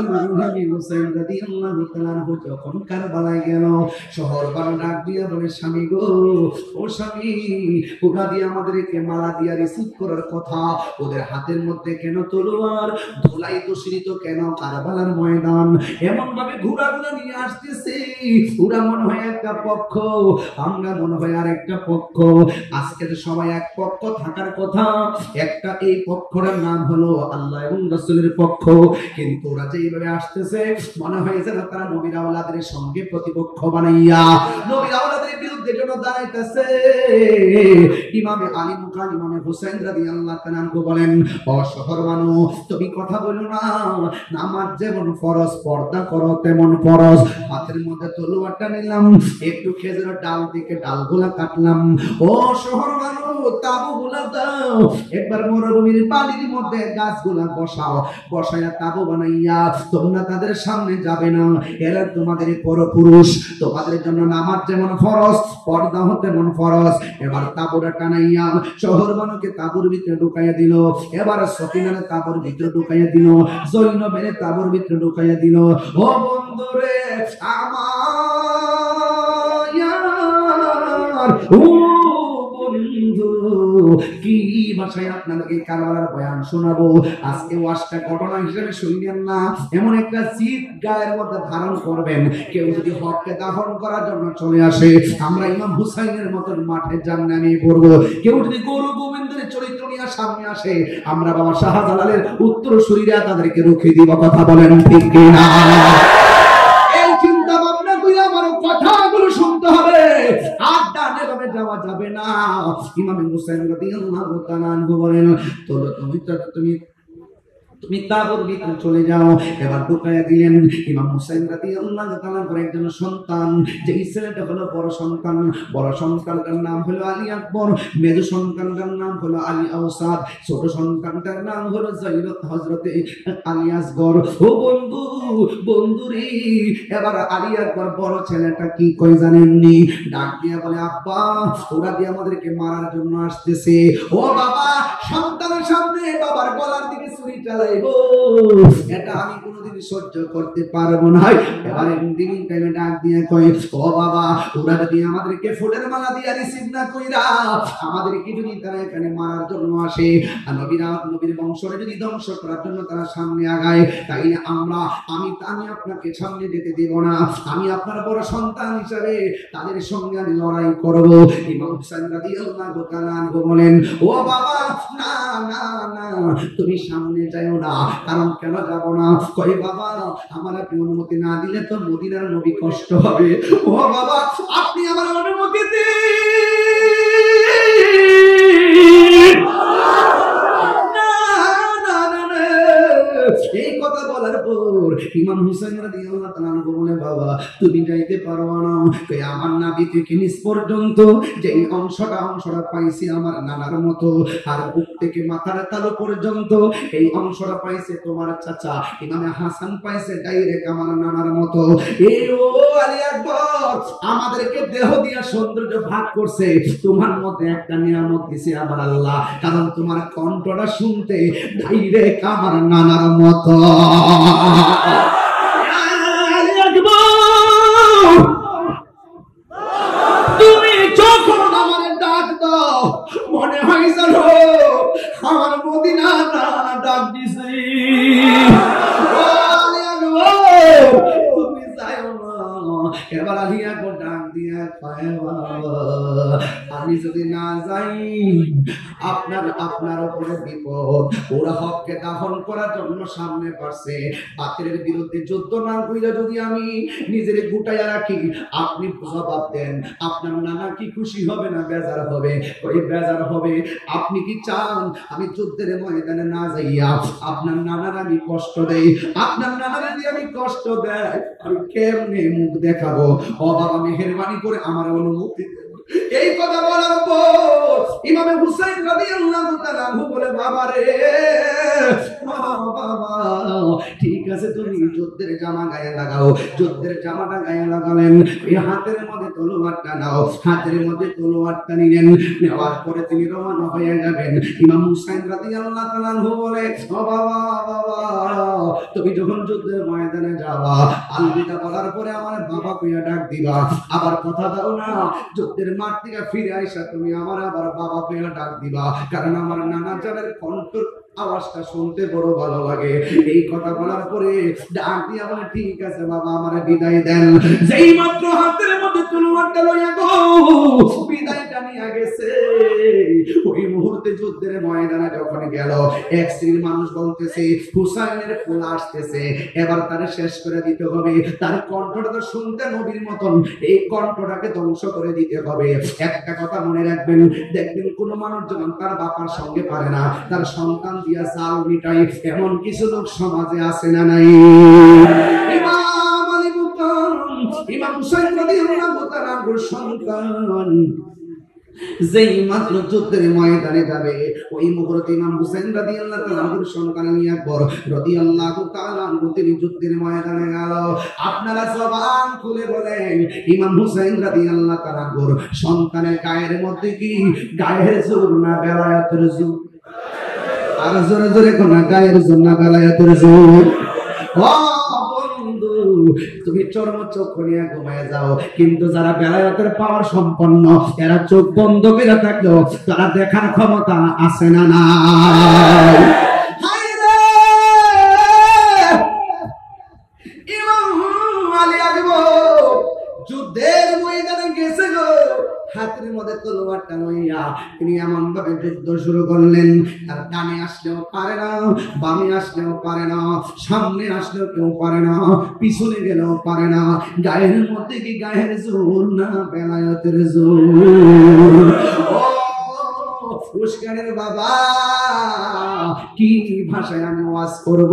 ইমাম হুসাইন রাদিয়াল্লাহু তাআলা আনহু যখন কারবালায় গেল, শহর বানু ডাক দিয়া বলে, স্বামী গো, ও স্বামী, ওরা দিয়ে আমাদেরকে মালা দিয়া রিসিভ করার কথা, ওদের হাতের মধ্যে কেন তলোয়ার, ধুলাই দূষিত কেন কারবালার ময়দান, এমন ভাবে ঘোড়াগুলো নিয়ে আসতেছে, ওরা মনে হয় একটা পক্ষ, আমরা মনে হয় আর একটা পক্ষ। আজকে তো সবাই এক পক্ষ থাকার কথা, একটা এই পক্ষটার নাম হলো আল্লাহ এবং রাসূলের পক্ষ, কিন্তু ওরা যে এইভাবে আসতেছে মনে হয় যেন তারা নবীর আওলাদের সঙ্গে প্রতিপক্ষ বানাইয়া নবীর আওলাদের বিরুদ্ধে জন্য দাঁড়াইতেছে। ইমামে আলী মুকান ইমামে হুসাইন রাদিয়াল্লাহু তাআলা আনহু বলেন, ও শহর বানু, তুমি কথা বলো না, নামাজ যেমন ফরজ পর্দা করো তেমন ফরজ। হাতের মধ্যে তলোয়ারটা নিলাম, একটু খেজুরের ডাল থেকে ডালগুলা কাটলাম। ও শহর বানু, তাবুগুলা দাও, একবার মরুভূমির বালির মধ্যে গাছগুলা বসাও, বসায়া তাবু বানাইয়া তোমরা তাদের সামনে যাবে না, এরা তোমাদের পরপুরুষ, তোমাদের জন্য নামাজ যেমন ফরজ পর্দা তেমন ফরজ। এবার তাবুটা টানাইয়া শহর বানুকে তাবুর ভিতরে ঢুকাইয়া দিল, এবার সফিনারে তাবুর ভিতরে ঢুকাইয়া দিল, জৈনবের তাবুর ভিতরে ঢুকাইয়া দিল। ও বন্ধুরে আমার, ও বন্ধু, কি ভাষায় আপনাদেরকে কারবালার বয়ান শোনাবো। আজকে ওয়াজটা ঘটনা হিসেবে শুনবেন না, এমন একটা জিদ গায়ের মধ্যে ধারণ করবেন। কেউ যদি হককে দাফন করার জন্য চলে আসে, আমরা ইমাম হুসাইনের মতন মাঠে জান্নাতে পড়ব। কেউ যদি গরু গোবিন্দের চরিত্র নিয়ে সামনে আসে, আমরা বাবা শাহজালালের উত্তর শরীরে তাদেরকে রুখে দিব। কথা বলেন ঠিক কিনা? এই চিন্তা ভাবনা করে আমার কথাগুলো শুনতে হবে, আর ডানে বামে যাওয়া যাবে না। ইমাম হুসাইন রাদিয়াল্লাহু তাআলা আনহু বলেন, তুমি তাবুর ভিতরে চলে যাও। এবার ঢুকাইয়া দিলেন। ইমাম হুসাইন রাদিয়াল্লাহু তাআলা করে একজন সন্তান, যে ছেলেটা হলো বড় সন্তান, বড় সন্তানটার নাম হলো আলী আকবর, মেজো সন্তানটার নাম হলো আলী আওসাদ, ছোট সন্তানটার নাম হলো হযরতে আলী আসগর। ও বন্ধু, বন্ধুরে, এবার আলী আকবর বড় ছেলেটা কি কই জানেননি? ডাক দিয়া বলে, আব্বা, ওরা দিয়ে আমাদেরকে মারার জন্য আসতেছে। ও বাবা, সন্তানের সামনে বাবার গলার দিকে ছুরি চালাইবো, এটা আমি কোনোদিন সহ্য করতে পারবো না। এবার দিন টাইমে ডাক দিয়ে কয়, ও বাবা, ওরা যদি আমাদেরকে ফুলের মালা দিয়ে রিসিভ না কইরা আমাদেরকে যদি তারা এখানে মারার জন্য আসে, আর নবীর বংশরে যদি ধ্বংস করার জন্য তারা সামনে আগায়, তাইলে আমি আপনাকে সামনে যেতে দেব না। আমি আপনার বড় সন্তান হিসাবে তাদের সঙ্গে আমি লড়াই করব। ইমাম হুসাইন রাদিয়াল্লাহু তাআলা আনহু বলেন, ও বাবা, না না না, তুমি সামনে যাও না। কারণ কেন যাব না? কই বাবা, আমার আপনি অনুমতি না দিলে তো মদিনার নবী কষ্ট হবে। ও বাবা, আপনি আমার অনুমতি দিন। এই কথা বলার পর ইমাম হুসাইন রাদিয়াল্লাহু তাআলা আনহু বলে, বাবা, তুমি যাইতে পারো না। কই আমার নাভি থেকে নিচ পর্যন্ত যে অংশটা পাইছি আমার নানার মতো, আর বুক থেকে মাথার তালু পর্যন্ত এই অংশটা পাইছে তোমার চাচা ইমামে হাসান পাইছে ডাইরেক্ট আমার নানার মতো। এই ও আলী আকবর, আমাদেরকে দেহ দিয়া সৌন্দর্য ভাগ করছে, তোমার মধ্যে একটা নিয়ামত দিছে আমার আল্লাহ, কারণ তোমার কণ্ঠটা শুনতে ডাইরেক্ট আমার নানার মতো। তুমি যখন আমার ডাক দাও, মনে হয় যেন আমার মদিনা ডাক দিছি। তুমি যাও না। এবার আলী আকবর ডাক দিয়া কয়, আমি যদি না যাই আপনার উপরে বিপদ। ওরা হককে দাফন করার জন্য সামনে পারছে, বাতিলের বিরুদ্ধে যুদ্ধ না কইরা যদি আমি নিজের গুটাইয়া রাখি, আপনি জবাব দেন, আপনার নানা কি খুশি হবে না বেজার হবে? ওই বেজার হবে। আপনি কি চান আমি যুদ্ধের ময়দানে না যাইয়া আপনার নানার আমি কষ্ট দেই? আপনার নানার যদি আমি কষ্ট দেয়, আমি কেমনে মুখ দেখাবো? ও বাবা, মেহেরবানি করে আমার অনুমতি দেন। এই কথা বলার পর ইমাম হুসাইন রাদিয়াল্লাহু তাআলা বলে, বাবা রে, বাবা ঠিক আছে, তুমি যুদ্ধের জামা গায়ে লাগাও। যুদ্ধের জামাটা গায়ে লাগালেন, এই হাতের মধ্যে তলোয়ারটা নাও। হাতের মধ্যে তলোয়ারটা নিলেন, নেওয়ার পরে তিনি রওনা হয়ে যাবেন। ইমাম হুসাইন রাদিয়াল্লাহু তাআলা আনহু বলে, ও বাবা বাবা, তুমি যখন যুদ্ধের ময়দানে যাবা, আলবিদা বলার পরে আমার বাবা কইয়া ডাক দিবা। আবার কথা দাও না, যুদ্ধের মাঠ থেকে ফিরে আইসা তুমি আমার আবার বাবা কইয়া ডাক দিবা, কারণ আমার নানা জানের কণ্ঠ আওয়াজটা শুনতে বড় ভালো লাগে। এই কথা বলার পরে ডাক দিয়া বলে, ঠিক আছে বাবা, আমারে বিদায় দেন। যেই মাত্র হাতের মধ্যে তলোয়ারটা লইয়া গো বিদায়টা নিয়ে গেছে, ওই মুহূর্তে যুদ্ধের ময়দানে যখন গেল, এক শ্রেণীর মানুষ বলতেছে হুসাইনের ফুল আসতেছে, এবার তারে শেষ করে দিতে হবে। তার কণ্ঠটা তো শুনতে নবীর মতন, এই কণ্ঠটাকে ধ্বংস করে দিতে হবে। একটা কথা মনে রাখবেন, দেখবেন কোন মানুষ যখন তার বাবার সঙ্গে পারে না, তার সন্তান দিয়া চাল মিটাই, এমন কিছু লোক সমাজে আছে না নাই? ইমাম আলী মুকাম, ইমাম হুসাইন রাদিয়াল্লাহু তাআলা আনহুর সন্তান যেই মাত্র যুদ্ধের ময়দানে যাবে, ওই মুহূর্তে ইমাম হুসাইন রাদিয়াল্লাহু তাআলা আনহুর সন্তান আলী আকবর রাদিয়াল্লাহু তাআলা আনহু তিনি যুদ্ধের ময়দানে গেল। আপনারা জবান খুলে বলেন, ইমাম হুসাইন রাদিয়াল্লাহু তাআলা আনহুর সন্তানের গায়ের মধ্যে কি গায়ের জোর না বেলায়েতের জোর? আর জোরে জোরে কোন গায়ের জোর না বেলায়েতের জোর? ও বন্ধু, তুমি চর্মচক্ষু নিয়ে ঘুমায় যাও, কিন্তু যারা বেলায়েতের পাওয়ার সম্পন্ন, এরা চোখ বন্ধ করে থাকলেও তারা দেখার ক্ষমতা আছে না নাই? ইমাম আলী আকবর যুদ্ধের ময়দানে গেছে গো, হাতের মধ্যে তলোয়ারটা লইয়া তিনি এমন ভাবে যুদ্ধ শুরু করলেন, আর ডানে আসলেও পারে না, বামে আসলেও পারে না, সামনে আসলেও কেউ পারে না, পিছনে গেলেও পারে না। গায়ের মধ্যে কি গায়ের জোর না বেলায়েতের জোর? উস্কানের বাবা, কি ভাষায় আমি ওয়াজ করব,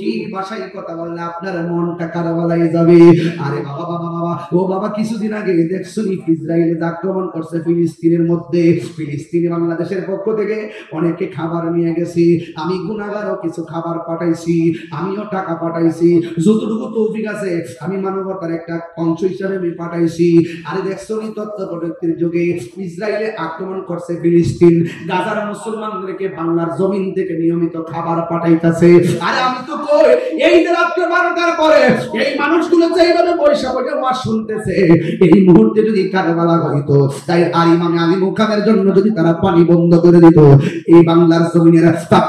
কি ভাষায় কথা বললে আপনার মনটা কারাবালাই যাবে? আরে বাবা বাবা বাবা, ও বাবা, কিছুদিন আগে দেখছো ইসরায়েলে আক্রমণ করছে ফিলিস্তিনের মধ্যে। ফিলিস্তিনে বাংলাদেশের পক্ষ থেকে অনেকে খাবার নিয়ে গেছি, আমি গুনাহগারও কিছু খাবার পাঠাইছি, আমিও টাকা পাঠাইছি, যতটুকু তৌফিক আছে আমি মানবতার একটা অংশ হিসাবে আমি পাঠাইছি। আরে দেখছো তথ্য প্রযুক্তির যুগে ইসরায়েলে আক্রমণ করছে ফিলিস্তিন, গাজার মুসলমানদেরকে বাংলার জমিন থেকে নিয়মিত খাবার পাঠাইতেছে। আরে আমি তো কই, এই যে রাত্রে 12টার পরে এই মানুষগুলো যেইভাবে বৈশা বৈশা ওয়াজ শুনতেছে, এই মুহূর্তে যদি কারবালা হইতো, তাই আর ইমাম আলী মুকামের জন্য যদি তারা পানি বন্ধ করে দিত, এই বাংলার জমিনের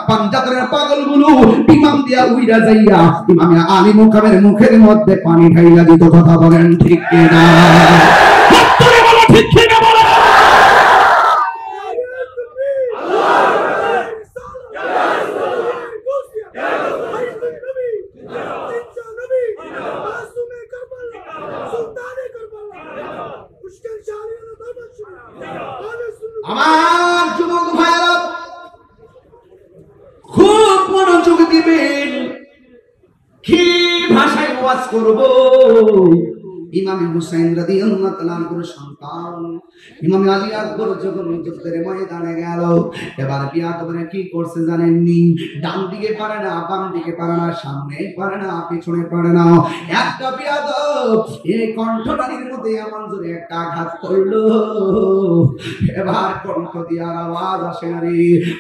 পাঞ্জাবের পাগলগুলো ইমাম দিয়া উইরা যাইয়া ইমাম আলী মুকামের মুখের মধ্যে পানি ঢাইলা দিত। কথা বলেন ঠিক কিনা? ঠিক কিনা বলেন? আমার যুবক ভাইরা খুব মনোযোগ দিবেন, কি ভাষায় ওয়াজ করব। ইমাম হুসাইন রাদিয়াল্লাহু তাআলা আনহুর সন্তান ইমাম আলী আকবর যখন যুদ্ধের ময়দানে গেল, এবার বিয়াদবনে কি করছে জানেননি? ডান দিকে পারে না, বাম দিকে পারে না, সামনে পারে না, পিছনে পারে না। একটা বিয়াদব এই কণ্ঠটানির মধ্যে এমন জোরে একটা আঘাত করলো, এবার কণ্ঠ দিয়ে আর আওয়াজ আসে না রে।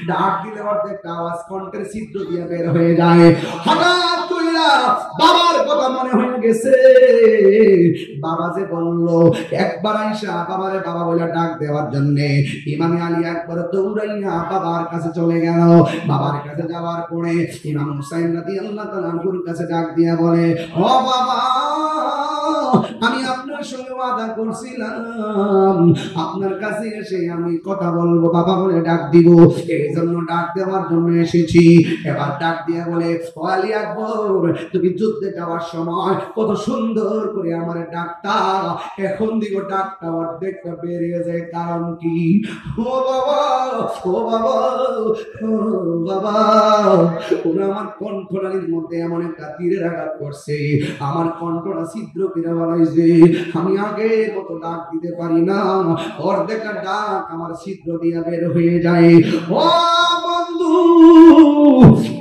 ডাক দিলে অর্ধেকটা আওয়াজ কণ্ঠের ছিদ্র দিয়ে বের হয়ে যায়। হঠাৎ কইরা বাবার কথা মনে হয়ে গেছে। বাবা যে বললো, একবার আইসা বাবারে বাবা বলে ডাক দেওয়ার জন্য ইমাম আলী আকবর দৌড়াইয়া বাবার কাছে চলে গেল। বাবার কাছে যাওয়ার পরে ইমাম হুসাইন রাদিয়াল্লাহু তাআলা আনহুর কাছে ডাক দিয়া বলে, ও বাবা, আমি আপনার সঙ্গে ওয়াদা করছিলাম আপনার কাছে এসে আমি কথা বলবো, বাবা বলে ডাক দিব, এই জন্য ডাক দেওয়ার জন্য এসেছি। এবার ডাক দিয়া বলে, ও আলী আকবর, তুমি যুদ্ধে যাওয়ার সময় কত সুন্দর করে আমার ডাকটা, এখন দিকে ডাকটা অর্ধেকটা বেরিয়ে যায়, কারণ কি? ও বাবা, ও বাবা, ও বাবা, ওরা আমার কণ্ঠনালীর মধ্যে এমন একটা তীরের আঘাত করছে, আমার কণ্ঠটা ছিদ্র করে বলাইছে, আমি আগে মতো ডাক দিতে পারি না, অর্ধেকটা ডাক আমার ছিদ্র দিয়ে বের হয়ে যায়। ও বন্ধু,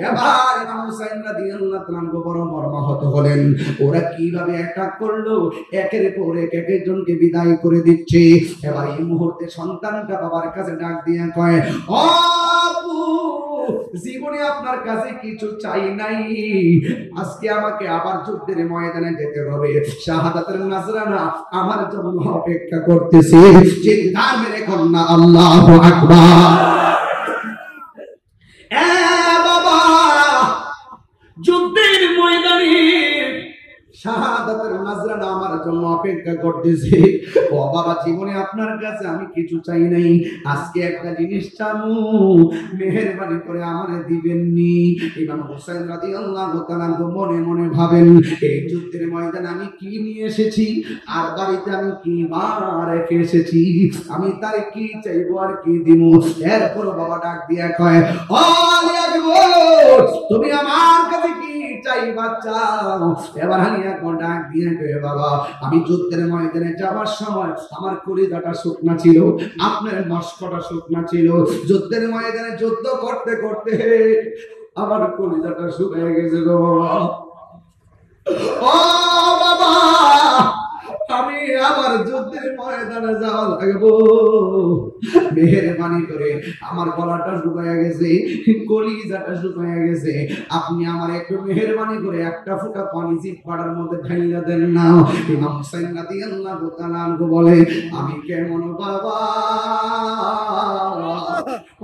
এবার ইমাম হুসাইন রাদিয়াল্লাহু তাআলা বড় মর্মাহত হলেন। ওরা কিভাবে অ্যাটাক করলো, একের পর এক একজনকে বিদায় করে দিচ্ছে। এবার এই মুহূর্তে সন্তানটা বাবার কাছে ডাক দিয়ে কয়, ও আব্বু, জীবনে আপনার কাছে কিছু চাই নাই, আজকে আমাকে আবার যুদ্ধের ময়দানে যেতে হবে, শাহাদাতের নজরানা আমার জন্য অপেক্ষা করতেছে। চিৎকার মেরে কন্যা আল্লাহু আকবার। এ বাবা, যুদ্ধের ময়দানে শাহাদাতের নজরানা আমার জন্য অপেক্ষা করতেছে। ও বাবা, জীবনে আপনার কাছে আমি কিছু চাই নাই, আজকে একটা জিনিস চামু, মেহেরবানি করে আমারে দিবেননি। ইমাম হুসাইন রাদিয়াল্লাহু তাআলা মনে মনে ভাবেন, এই যুদ্ধের ময়দানে আমি কি নিয়ে এসেছি, আর বাড়িতে আমি কি রেখে এসেছি, আমি তার কি চাইবো আর কি দিব। এরপর বাবা ডাক দিয়া কয়, ও তুমি আমার কাছে কি চাইবা চাও? এবার আমি এখন ডাক দিয়ে কয়, বাবা, আমি যুদ্ধের ময়দানে যাবার সময় আমার কলিজাটা শুকনা ছিল, আপনার মস্কটা শুকনা ছিল। যুদ্ধের ময়দানে যুদ্ধ করতে করতে আমার কলিজাটা শুকিয়ে গেছে গো বাবা। ও বাবা, আমি আবার যুদ্ধের ময়দানে যাওয়া লাগবো, মেহেরবানি করে, আমার গলাটা শুকায় গেছে, কলিজাটা শুকায় গেছে, আপনি আমার একটু মেহেরবানি করে একটা ফোঁটা পানি জিহ্বার মধ্যে ঢাইলা দেন না। ইমাম হুসাইন রাদিয়াল্লাহু তাআলা বলে, আমি কেমন বাবা,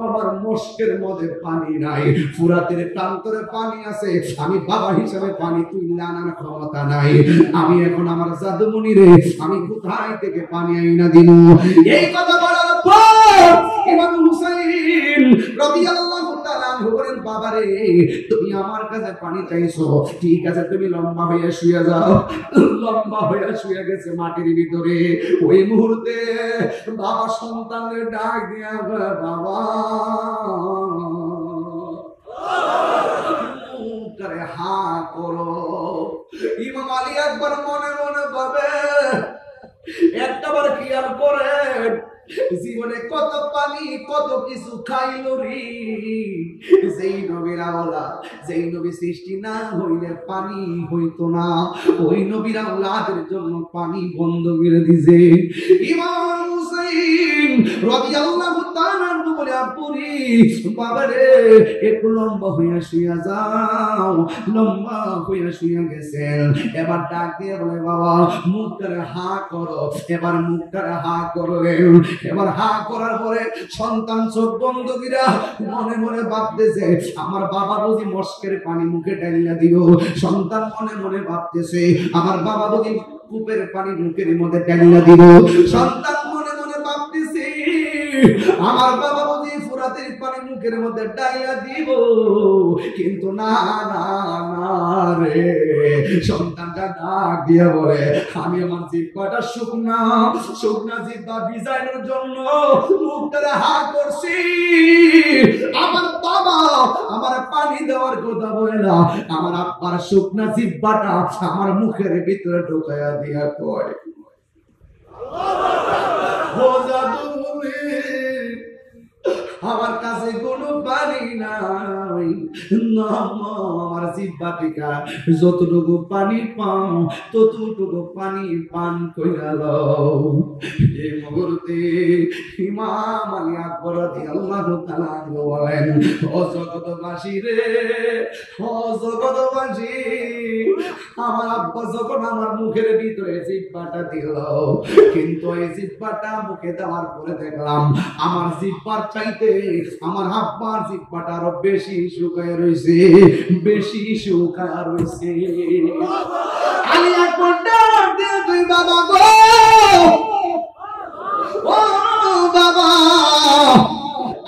আমার মস্কের মধ্যে পানি নাই, ফুরাতের প্রান্তরে পানি আছে, আমি বাবা হিসাবে পানি তুলে আনার ক্ষমতা নাই, আমি এখন আমার জাদুমণি রে, আমি কোথায় থেকে পানি আইনা দিব? এই কথা বলার পর ইমাম হুসাইন রাদিয়াল্লাহু তাআলা বলেন, বাবা রে, তুমি আমার কাছে পানি চাইছো, ঠিক আছে, তুমি লম্বা হয়ে শুয়ে যাও। লম্বা হয়ে শুয়ে গেছে মাটির ভিতরে। ওই মুহূর্তে বাবা সন্তানের ডাক দিয়া, বাবা মুখটারে হা করো। ইমাম আলী একবার মনে মনে ভাবে, একটাবার খেয়াল করে, জীবনে কত পানি কত কিছু খাইল রে, যেই নবীর আওলাদ, যেই নবী সৃষ্টি না হইলে পানি হইতো না, ওই নবীর আওলাদের জন্য পানি বন্ধ করে দিছে। ইমাম হুসাইন রাদিয়াল্লাহু তাআলা বলে, আপুরি বাবারে, একটু লম্বা হইয়া শুইয়া যাও। লম্বা হইয়া শুইয়া গেছেন। এবার ডাক দিয়ে বলে, বাবা মুখটারে হা করো। এবার মুখটারে হা করো। এবার হা করার পরে সন্তান চোখ বন্ধ কইরা মনে মনে ভাবতেছে, আমার বাবা বুঝি মস্কের পানি মুখে ঢাইলা দিও। সন্তান মনে মনে ভাবতেছে, আমার বাবা বুঝি কূপের পানি মুখের মধ্যে ঢাইলা দিব। সন্তান মনে মনে ভাবতেছে, আমার বাবা বুঝি ফুরাতের পানি মুখের মধ্যে ঢাইলা দিব। কিন্তু না না না রে, সন্তানটা ডাক দিয়ে বলে, আমি আমার জিহ্বাটা শুকনা জিহ্বা ভিজানোর জন্য মুখটারে হা করছি। আমার বাবা আমার পানি দেওয়ার কথা বলে না, আমার আব্বার শুকনা জিহ্বাটা আমার মুখের ভিতরে ঢোকায়া দিয়া কয়, আমার কাছে কোনো পানি নাই, আমার জিহ্বা থেকে যতটুকু পানি পাও ততটুকু পানি পান কইরা লও। এই মুহূর্তে ইমাম আলী আকবর রাদিয়াল্লাহু তাআলা বলেন, ও জগৎবাসী রে, ও জগৎবাসী, আমার আব্বা যখন আমার মুখের ভিতরে জিহ্বাটা দিল, কিন্তু এই জিহ্বাটা মুখে দেওয়ার পরে দেখলাম আমার জিহ্বার চাইতে আমার আব্বার জিহ্বাটা আরো বেশি শুকায় রয়েছে, বেশি শুকায় রয়েছে। আলী আকবর ডাক দিয়ে, তুই বাবা গো, ও বাবা,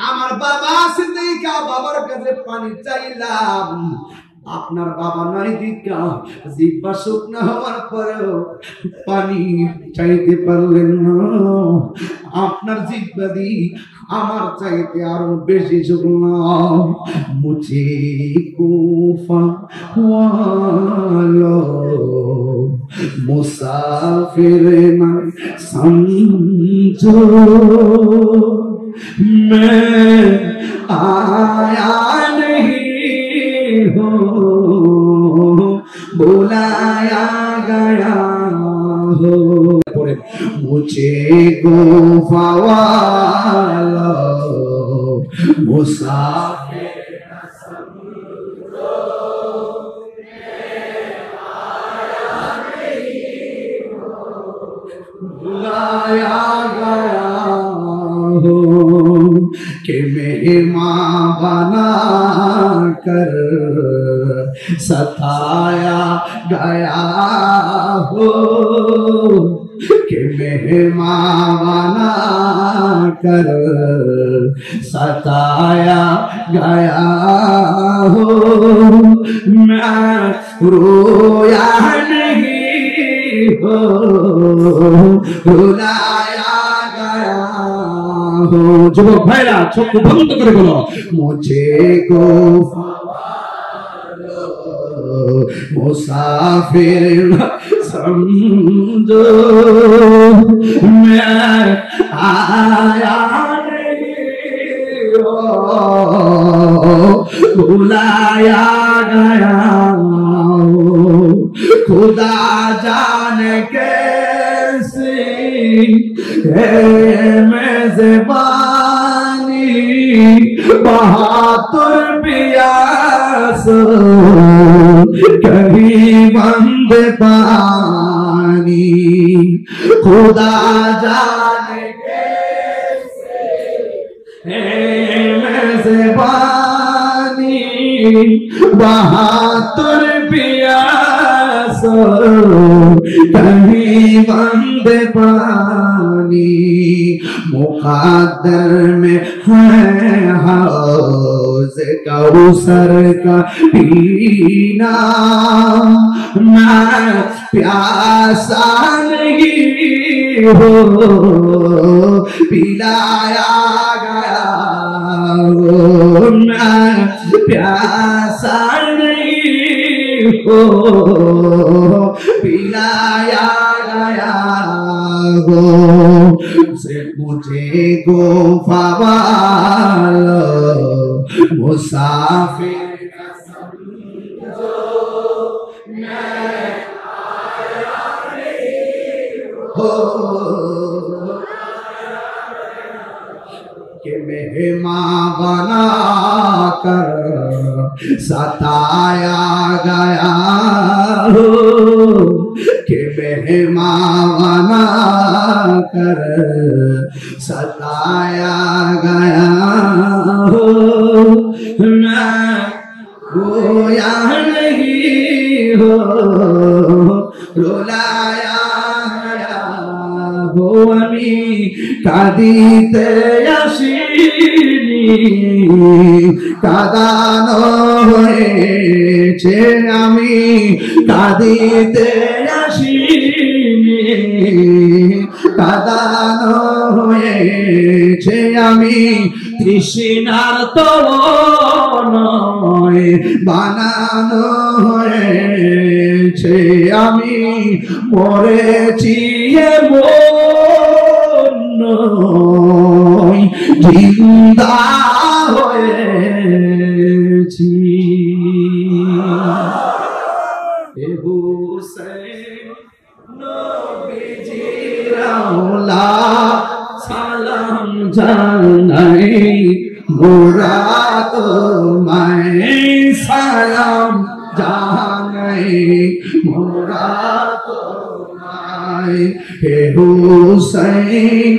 আমার বাবা আছে দেখা বাবার কাছে পানি চাইলাম, আপনার বাবা নাই দিকা জিহ্বা শুকনা হওয়ার পরেও পানি চাইতে পারলেন না। আপনার জিহ্বা দি আমার চাইতে আরো বেশি শুকনা। মুঝে কুফা ওয়ালো মুসাফির না সমঝো, मैं आया नहीं हो, बुलाया गया हो। मुझे गुफा वाला मुसाफिर बुलाया गया हो कि मेहमान बना कर सताया गया हो, कि मेहमान बना कर सताया गया हो। मैं रोया नहीं हो, रुलाया गया हो। যুবক ভাইরা চোখ বন্ধ করে বলো, মুঝে গো मुसाफिर समझो, मैं आया नहीं हो, बुलाया गया हो। खुदा जाने कैसी है मेज़बानी, बहादुर प्यास कहीं बंद पानी। खुदा जाने कैसे है मेज़बानी, बहादुर प्यास कहीं बंद पानी। मुक़द्दर में है हौज़ कौसर का पीना, मैं प्यासा नहीं हो, पिलाया गया हो। मैं प्यासा नहीं हो, पिलाया गया हो। से मुझे गुफा वाला मुसाफिर समझो, मैं आया नहीं हो, कि मेहमान बना कर सताया गया हो, कि मेहमान बना कर सताया गया हो। मैं रोया नहीं हो, रुलाया गया हो। আমি কাঁদিতে আসিনি, কাঁদানো হয়েছে। আমি কাঁদিতে আসিনি, কাঁদানো হয়েছে। আমি তৃষ্ণার্ত নয়, বানানো হয়েছে। আমি মরেছি এমন নয়, জিন্দা হয়েছি। হে হুসেন নবীজির আওলাদ সালাম জানাই, মোরা তোমায় সালাম জানাই, মোরা তোমায়। হে হুসেন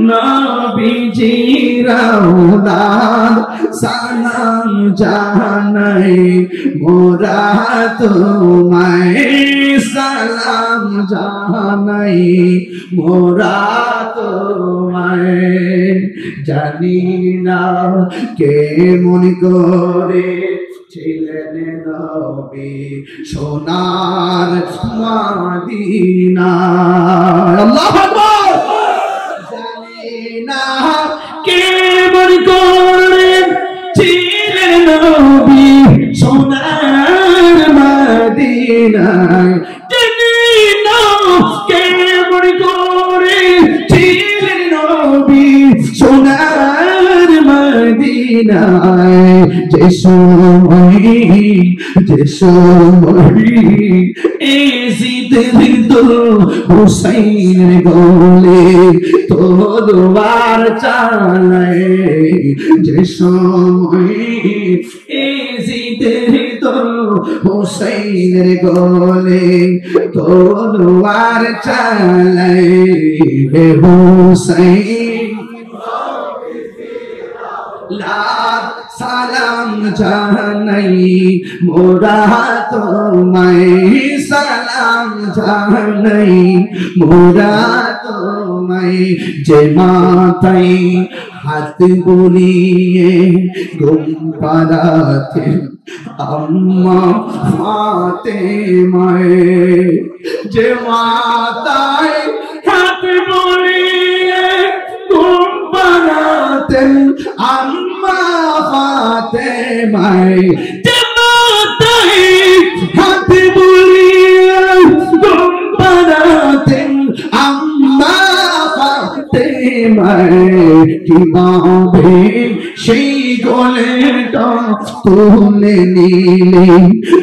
নবীজির আওলাদ সালাম জানাই, মোরা তোমায় সালাম জানাই, মোরা তোমায়। জানি না কে মন করে ছিলেন নবী সোনার মদিনা। আল্লাহু আকবার। জানি না কে মন করে ছিলেন নবী সোনার মদিনায়। জানি না কে মন করে ছিলেন নবী সোনার মদিনায়। নাই যে সময় এজিদের তো হুসাইনের গলে তলোয়ার চালায় যে সময় এজিদের তো হুসাইনের গলে তলোয়ার চালায় হে হুসাইন লাখ সালাম জানাই মোরা তোমায় সালাম জানাই মোরা তোমায় যে মাথায় হাত বুলিয়ে ঘুম পাড়াতে আম্মা ফাতেমায়ে যে মাথায় হাত বুলিয়ে ঘুম পাড়াতেন আম্মা ফাতেমায়ে যে মাথায় হাত বুলিয়ে ঘুম পাড়াতেন আম্মা ফাতেমায়ে কিভাবে সেই গোলেটা তুলে নিলে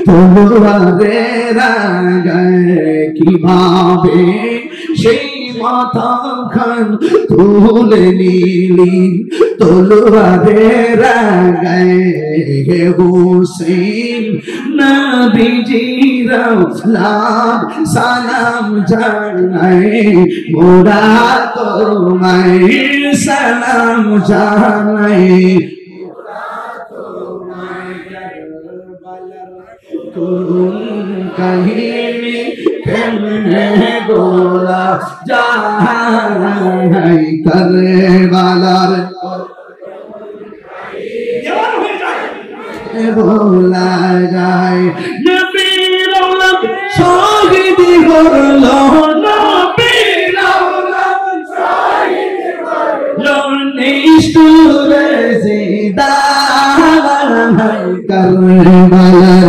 তলোয়ারের আগায় কিভাবে সেই মাথা খান তুলে নিলি তলোয়ারের আগায় হে হুসেইন নবীজির লাখ সালাম জানাই মোরা তোমায় সালাম জানাই কাহিনী কেমনে গোলা যায় কারবালার গোলা যায় নবীর আওলাদ শহীদ হলো নবীর আওলাদ শহীদ হলো নিষ্ঠুর জিদা কারবালার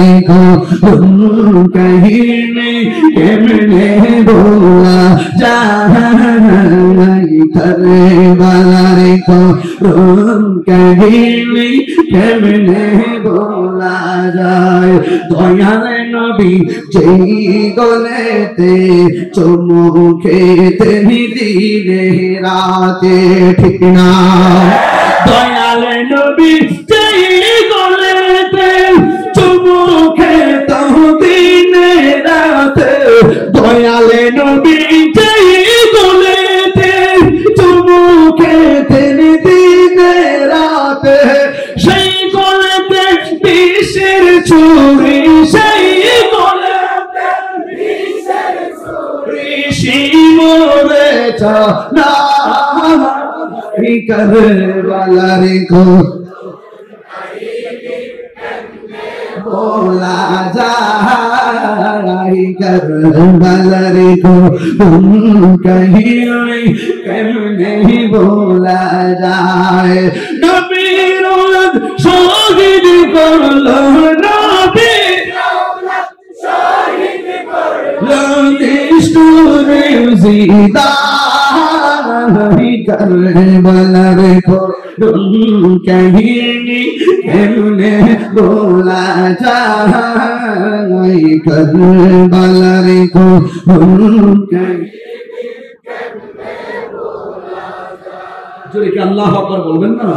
কাহিনী কেমনে বলা যায় কারবালার কাহিনী কেমনে বলা যায় দয়াল নবী যেই গলেতে চুমুকেতে দিনে রাতে ঠিক না দয়াল নবী যেই গলেতে চুমুকেতে দিনে রাতে দয়াল নবী যেই গলেতে চুমুকেতে দিনে রাতে সেই গলেতে বিষের ছুরি সেই গলেতে বিষের ছুরি শিমরে না কারবালার बोला जाए करबलार कहीं नहीं बोला जाए नबीर औलाद शहीद करलो नबीर औलाद शहीद करलो निष्ठुर जिदा करबलार कहीं কেমনে বলা যায় করবালার জোরে কি আল্লাহু আকবার বলবেন না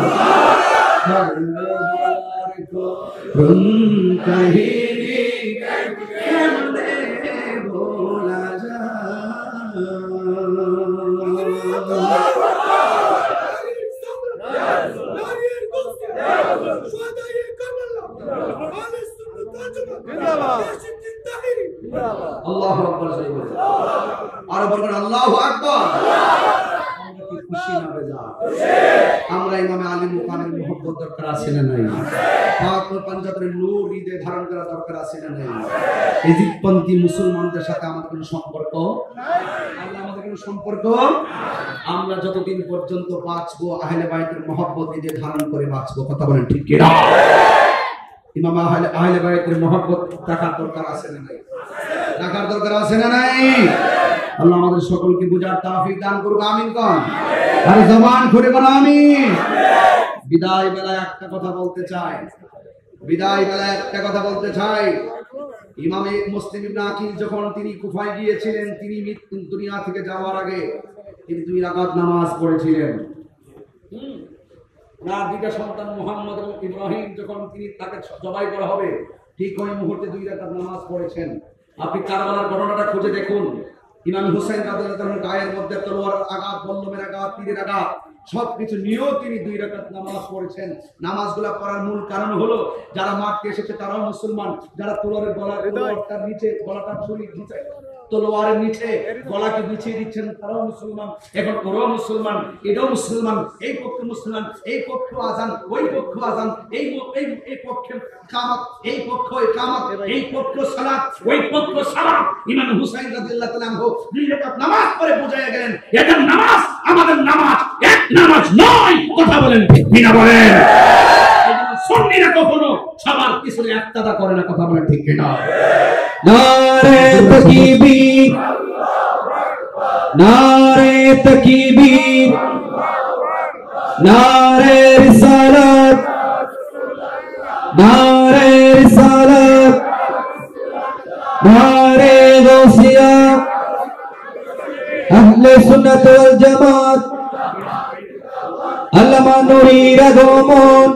কাহিনী কেমনে বলা আল্লাহু আকবার আর বলবেন আল্লাহু আকবার কি খুশি না বেজা আমরা ইমামে আলী মুকামের মুহাব্বত দরকার আছে না নাই পাক ও পাঞ্জাবের নূর হৃদয়ে ধারণ করা দরকার আছে না নাই ইজিপ্টপন্থী মুসলমানদের সাথে আমাদের কোনো সম্পর্ক আল্লাহ আমাদের কোনো সম্পর্ক আমরা যতদিন পর্যন্ত বাঁচবো আহলে বাইতের মুহাব্বত হৃদয়ে ধারণ করে বাঁচবো কথা বলেন ঠিক কি না ইমাম আহলে বাইতের মুহাব্বত থাকার দরকার আছে না নাই থাকার দরকার আছে না নাই আল্লাহ আমাদের সকলকে বুঝার তৌফিক দান করুক আমিন কোন আর জবান খুলে বলো আমিন বিদায় বেলায় একটা কথা বলতে চাই, ইমামে মুসলিম ইবনে আকিল যখন তিনি কুফায় গিয়েছিলেন, তিনি দুনিয়া থেকে যাওয়ার আগে তিনি 2 রাকাত নামাজ পড়েছিলেন। ওনার 2টা সন্তান মুহাম্মদ এবং ইব্রাহিম যখন তাকে জবাই করা হবে, ঠিক ওই মুহূর্তে 2 রাকাত নামাজ পড়েছেন। আপনি কারবালার ঘটনাটা খুঁজে দেখুন। ইমাম হুসাইন রাদিয়াল্লাহু তাআলার গায়ের মধ্যে তলোয়ারের আঘাত, বল্লমের আঘাত, তীরের আঘাত সবকিছু নিয়েও তিনি 2 রাকাত নামাজ পড়েছেন। নামাজগুলো পড়ার মূল কারণ হলো যারা মারতে এসেছে তারাও মুসলমান, যারা তলোয়ারটার নিচে গলাটা ছুরি দিচ্ছে, তলোয়ারের নিচে গলাকে বিছিয়ে দিচ্ছেন তারাও মুসলমান। এখন ওরাও মুসলমান, এটাও মুসলমান, এই পক্ষ মুসলমান, এই পক্ষ আজান, ওই পক্ষ আজান, এই পক্ষে কামাত, এই পক্ষ ইকামত, এই পক্ষ সালাত, ওই পক্ষ সালাত। ইমাম হুসাইন রাদিয়াল্লাহু তাআলা 2 রাকাত নামাজ পড়ে বুঝাইয়া গেলেন, এটা নামাজ, আমাদের নামাজ এক নামাজ নয়। কথা বলেন ঠিক কিনা বলেন? সুন্নিরা কখনো সবার পিছনে একতাদা করে না। কথা বলেন ঠিক কিনা? নারে তাকবীর, নারে তাকবীর, নারে রিসালাত, নারে রিসালাত, নারে গাউসিয়া, আহলে সুন্নাত ওয়াল জামাত, আল্লামা নুরীর আগমন,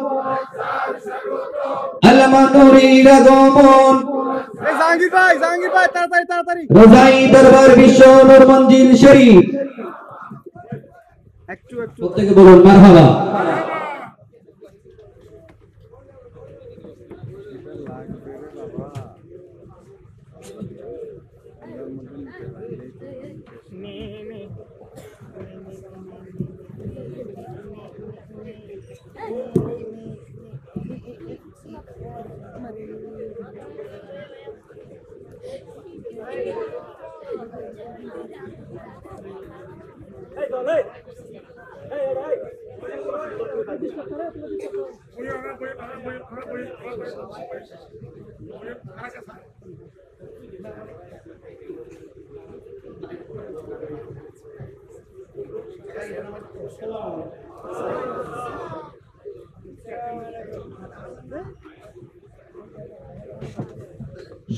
আল্লামা নুরীর আগমন। জাহাঙ্গীর ভাই তাড়াতাড়ি রোজাই দরবার বিশ্ব নূর মঞ্জিল শরীফ। একটু প্রত্যেকে বলুন মারহাবা।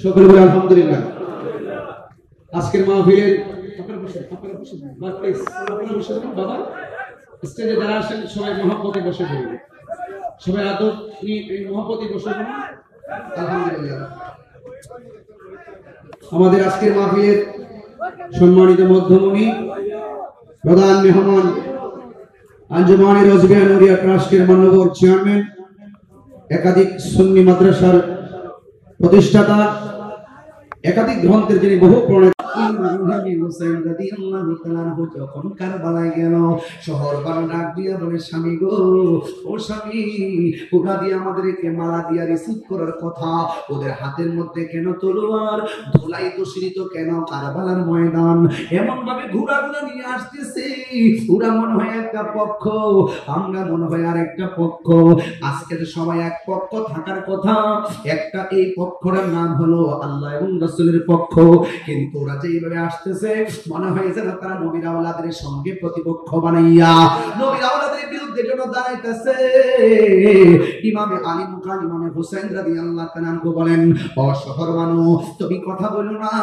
সকলে বলে আলহামদুলিল্লাহ। আজকের মাহফিলের বাবা স্টেজে যারা আসেন সবাই মহব্বতে বসে পড়ুন, সবাই আদর নিয়ে মহব্বতে বসে পড়ুন। আলহামদুলিল্লাহ। আমাদের আজকের মাহফিলের সম্মানিত মধ্যমণি, প্রধান মেহমান, আঞ্জুমানে রজবিয়া নুরিয়া ট্রাস্টের মাননীয় চেয়ারম্যান, একাধিক সুন্নি মাদ্রাসার প্রতিষ্ঠাতা, একাধিক গ্রন্থের যিনি বহু প্রণেতা, হুসাইন রাদিয়াল্লাহু তাআলা যখন কারবালায় গেল, শহর বানু ডাক দিয়া বলে, স্বামী গো, ও স্বামী, ওরা দিয়ে আমাদেরকে মালা দিয়া রিসিভ করার কথা, ওদের হাতের মধ্যে কেন তলোয়ার, ধুলাই দূষিত কেন কারবালার ময়দান, এমন ভাবে ঘোড়াগুলো নিয়ে আসতেছে, ওরা মনে হয় একটা পক্ষ, আমরা মনে হয় আরেকটা পক্ষ। আজকে তো সবাই এক পক্ষ থাকার কথা, একটা এই পক্ষটার নাম হলো আল্লাহ এবং রাসূলের পক্ষ, কিন্তু ওরা যেভাবে আসতেছে মনে হয় যেন তারা নবীর আওলাদের সঙ্গে প্রতিপক্ষ বানাইয়া নবীর আওলাদের বিরুদ্ধে যেন দাঁড়াইতেছে। ইমামে আলী মুকাম ইমামে হুসাইন রাদিয়াল্লাহু তাআলা বলেন, ও শহর মানুষ, তুমি কথা বলো না,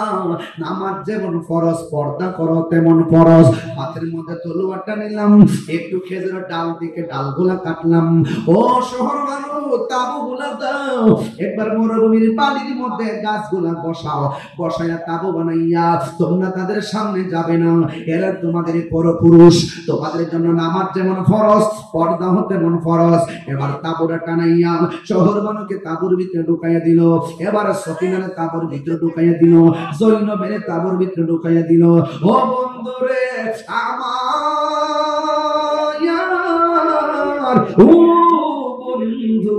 নামাজ যেমন ফরজ, পর্দা করো তেমন ফরজ। হাতের মধ্যে তলোয়ারটা নিলাম, একটু খেজুরের ডাল থেকে ডালগুলা কাটলাম। ও শহর মানুষ, তাবুগুলা দাও, একবার মরুভূমির পানির মধ্যে গাছগুলা বসাও, বসায়া তাবু বানাইয়া তোমরা তাদের সামনে যাবে না, এরা তোমাদের পরপুরুষ, তোমাদের জন্য নামাজ যেমন ফরজ, পর্দা হতে তেমন ফরজ। এবার তাবুটা টানাইয়া শহর মানুষকে তাবুর ভিতরে ঢুকাইয়া দিল, এবার সফিনারে তাবুর ভিতরে ঢুকাইয়া দিল, জৈনবের তাবুর ভিতরে ঢুকাইয়া দিল। ও বন্ধুরে আমার, ও বন্ধু,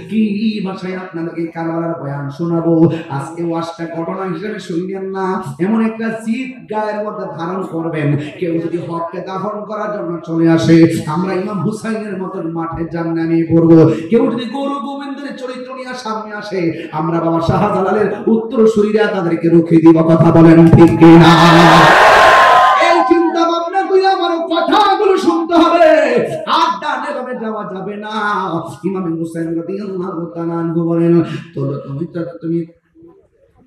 কি ভাষায় আপনাদেরকে কারবালার বয়ান শোনাবো। আজকে ওয়াজটা ঘটনা হিসেবে শুনবেন না, এমন একটা জিদ গায়ের মধ্যে ধারণ করবেন। কেউ যদি হককে দাফন করার জন্য চলে আসে, আমরা ইমাম হুসাইনের মতন মাঠে জান্নামে পড়বো। কেউ যদি গরু গোবিন্দের চরিত্র নিয়ে সামনে আসে, আমরা বাবা শাহজালালের উত্তরসূরিরা তাদেরকে রুখে দিব। কথা বলেন ঠিক কিনা? এই চিন্তা ভাবনা করে আমার কথাগুলো শুনতে হবে। আড্ডা নেভাবে যাওয়া যাবে ইমাম হুসাইন রাদিয়াল্লাহু তাআলা আনহু বলেন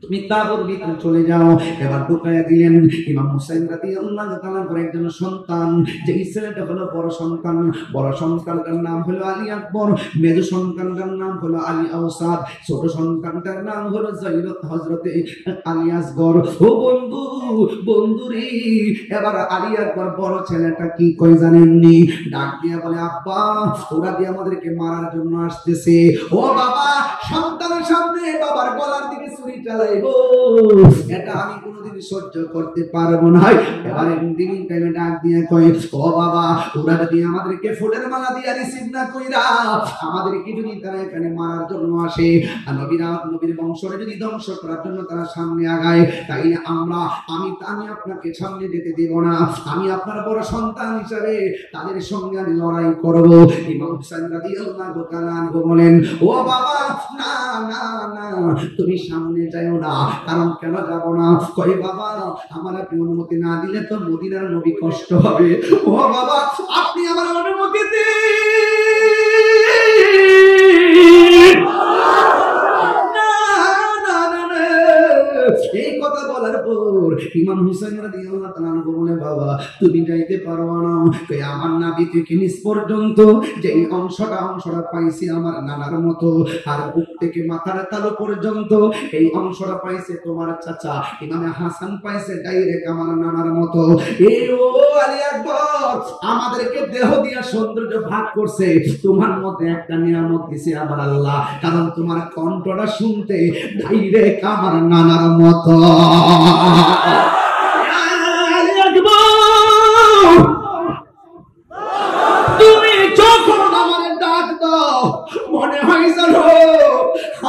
তুমি তাবুর ভিতরে চলে যাও। এবার ঢুকাইয়া দিলেন। ইমাম হুসাইন রাদিয়াল্লাহু তাআলা করে একজন সন্তান, যে ছেলেটা হলো বড় সন্তান, বড় সন্তানটার নাম হলো আলী আকবর, মেজো সন্তানটার নাম হলো আলী আওসাদ, ছোট সন্তানটার নাম হলো হযরতে আলী আসগর। ও বন্ধু, বন্ধুরে, এবার আলী আকবর বড় ছেলেটা কি কই জানেননি? ডাক দিয়া বলে, আব্বা, ওরা দিয়ে আমাদেরকে মারার জন্য আসতেছে। ও বাবা, সন্তানের সামনে বাবার গলার দিকে ছুরি চালাইবো, এটা আমি কোনোদিন সহ্য করতে পারবো না। এবারে দিন টাইমে ডাক দিয়ে কয়, ও বাবা, ওরা যদি আমাদেরকে ফুলের মালা দিয়ে রিসিভ না কইরা আমাদেরকে যদি তারা এখানে মারার জন্য আসে, আর নবীর বংশরে যদি ধ্বংস করার জন্য তারা সামনে আগায়, তাইলে আমি আপনাকে সামনে যেতে দেব না। আমি আপনার বড় সন্তান হিসাবে তাদের সঙ্গে আমি লড়াই করব। ইমাম হুসাইন রাদিয়াল্লাহু তাআলা আনহু বলেন, ও বাবা, না না না, তুমি সামনে যাও না। কারণ কেন যাব না? কই বাবা, আমার আপনি অনুমতি না দিলে তো মদিনার নবী কষ্ট হবে। ও বাবা, আপনি আমার অনুমতি দিন। এই কথা বলার পর ইমাম হুসাইন রাদিয়াল্লাহু তাআলা বলে, বাবা, তুমি যাইতে পারো না। কই আমার নাভি থেকে নিচ পর্যন্ত যে অংশটা পাইছি আমার নানার মতো, আর বুক থেকে মাথার তালু পর্যন্ত এই অংশটা পাইছে তোমার চাচা ইমাম হাসান পাইছে ডাইরেক্ট আমার নানার মতো। এই ও আলী আকবর, আমাদেরকে দেহ দিয়া সৌন্দর্য ভাগ করছে, তোমার মধ্যে একটা নিয়ামত দিছে আমার আল্লাহ, কারণ তোমার কণ্ঠটা শুনতে ডাইরেক্ট আমার নানার মতো। তুমি যখন আমার ডাক দাও, মনে হয় যেন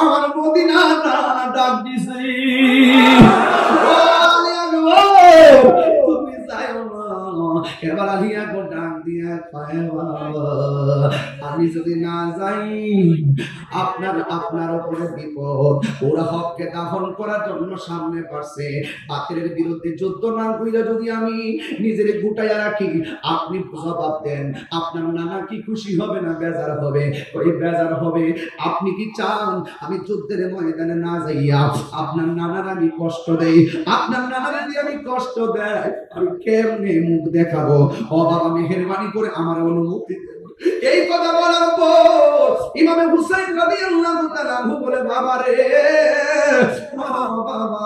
আমার মদিনা ডাক দিছে। তুমি যাও না। এবার আলী আকবর ডাক দিয়া কয়, আমি যদি না যাই আপনার উপরে বিপদ। ওরা হককে দাফন করার জন্য সামনে পারছে, বাতিলের বিরুদ্ধে যুদ্ধ না কইরা যদি আমি নিজের গুটাইয়া রাখি, আপনি জবাব দেন, আপনার নানা কি খুশি হবে না বেজার হবে? ওই বেজার হবে। আপনি কি চান আমি যুদ্ধের ময়দানে না যাইয়া আপনার নানার আমি কষ্ট দেই? আপনার নানার যদি আমি কষ্ট দেয়, আমি কেমনে মুখ দেখাবো? ও বাবা, মেহেরবানি করে আমার অনুমতি দেন। এই কথা বলার পর ইমাম হুসাইন রাদিয়াল্লাহু তাআলা বলে, বাবা রে, বাবা,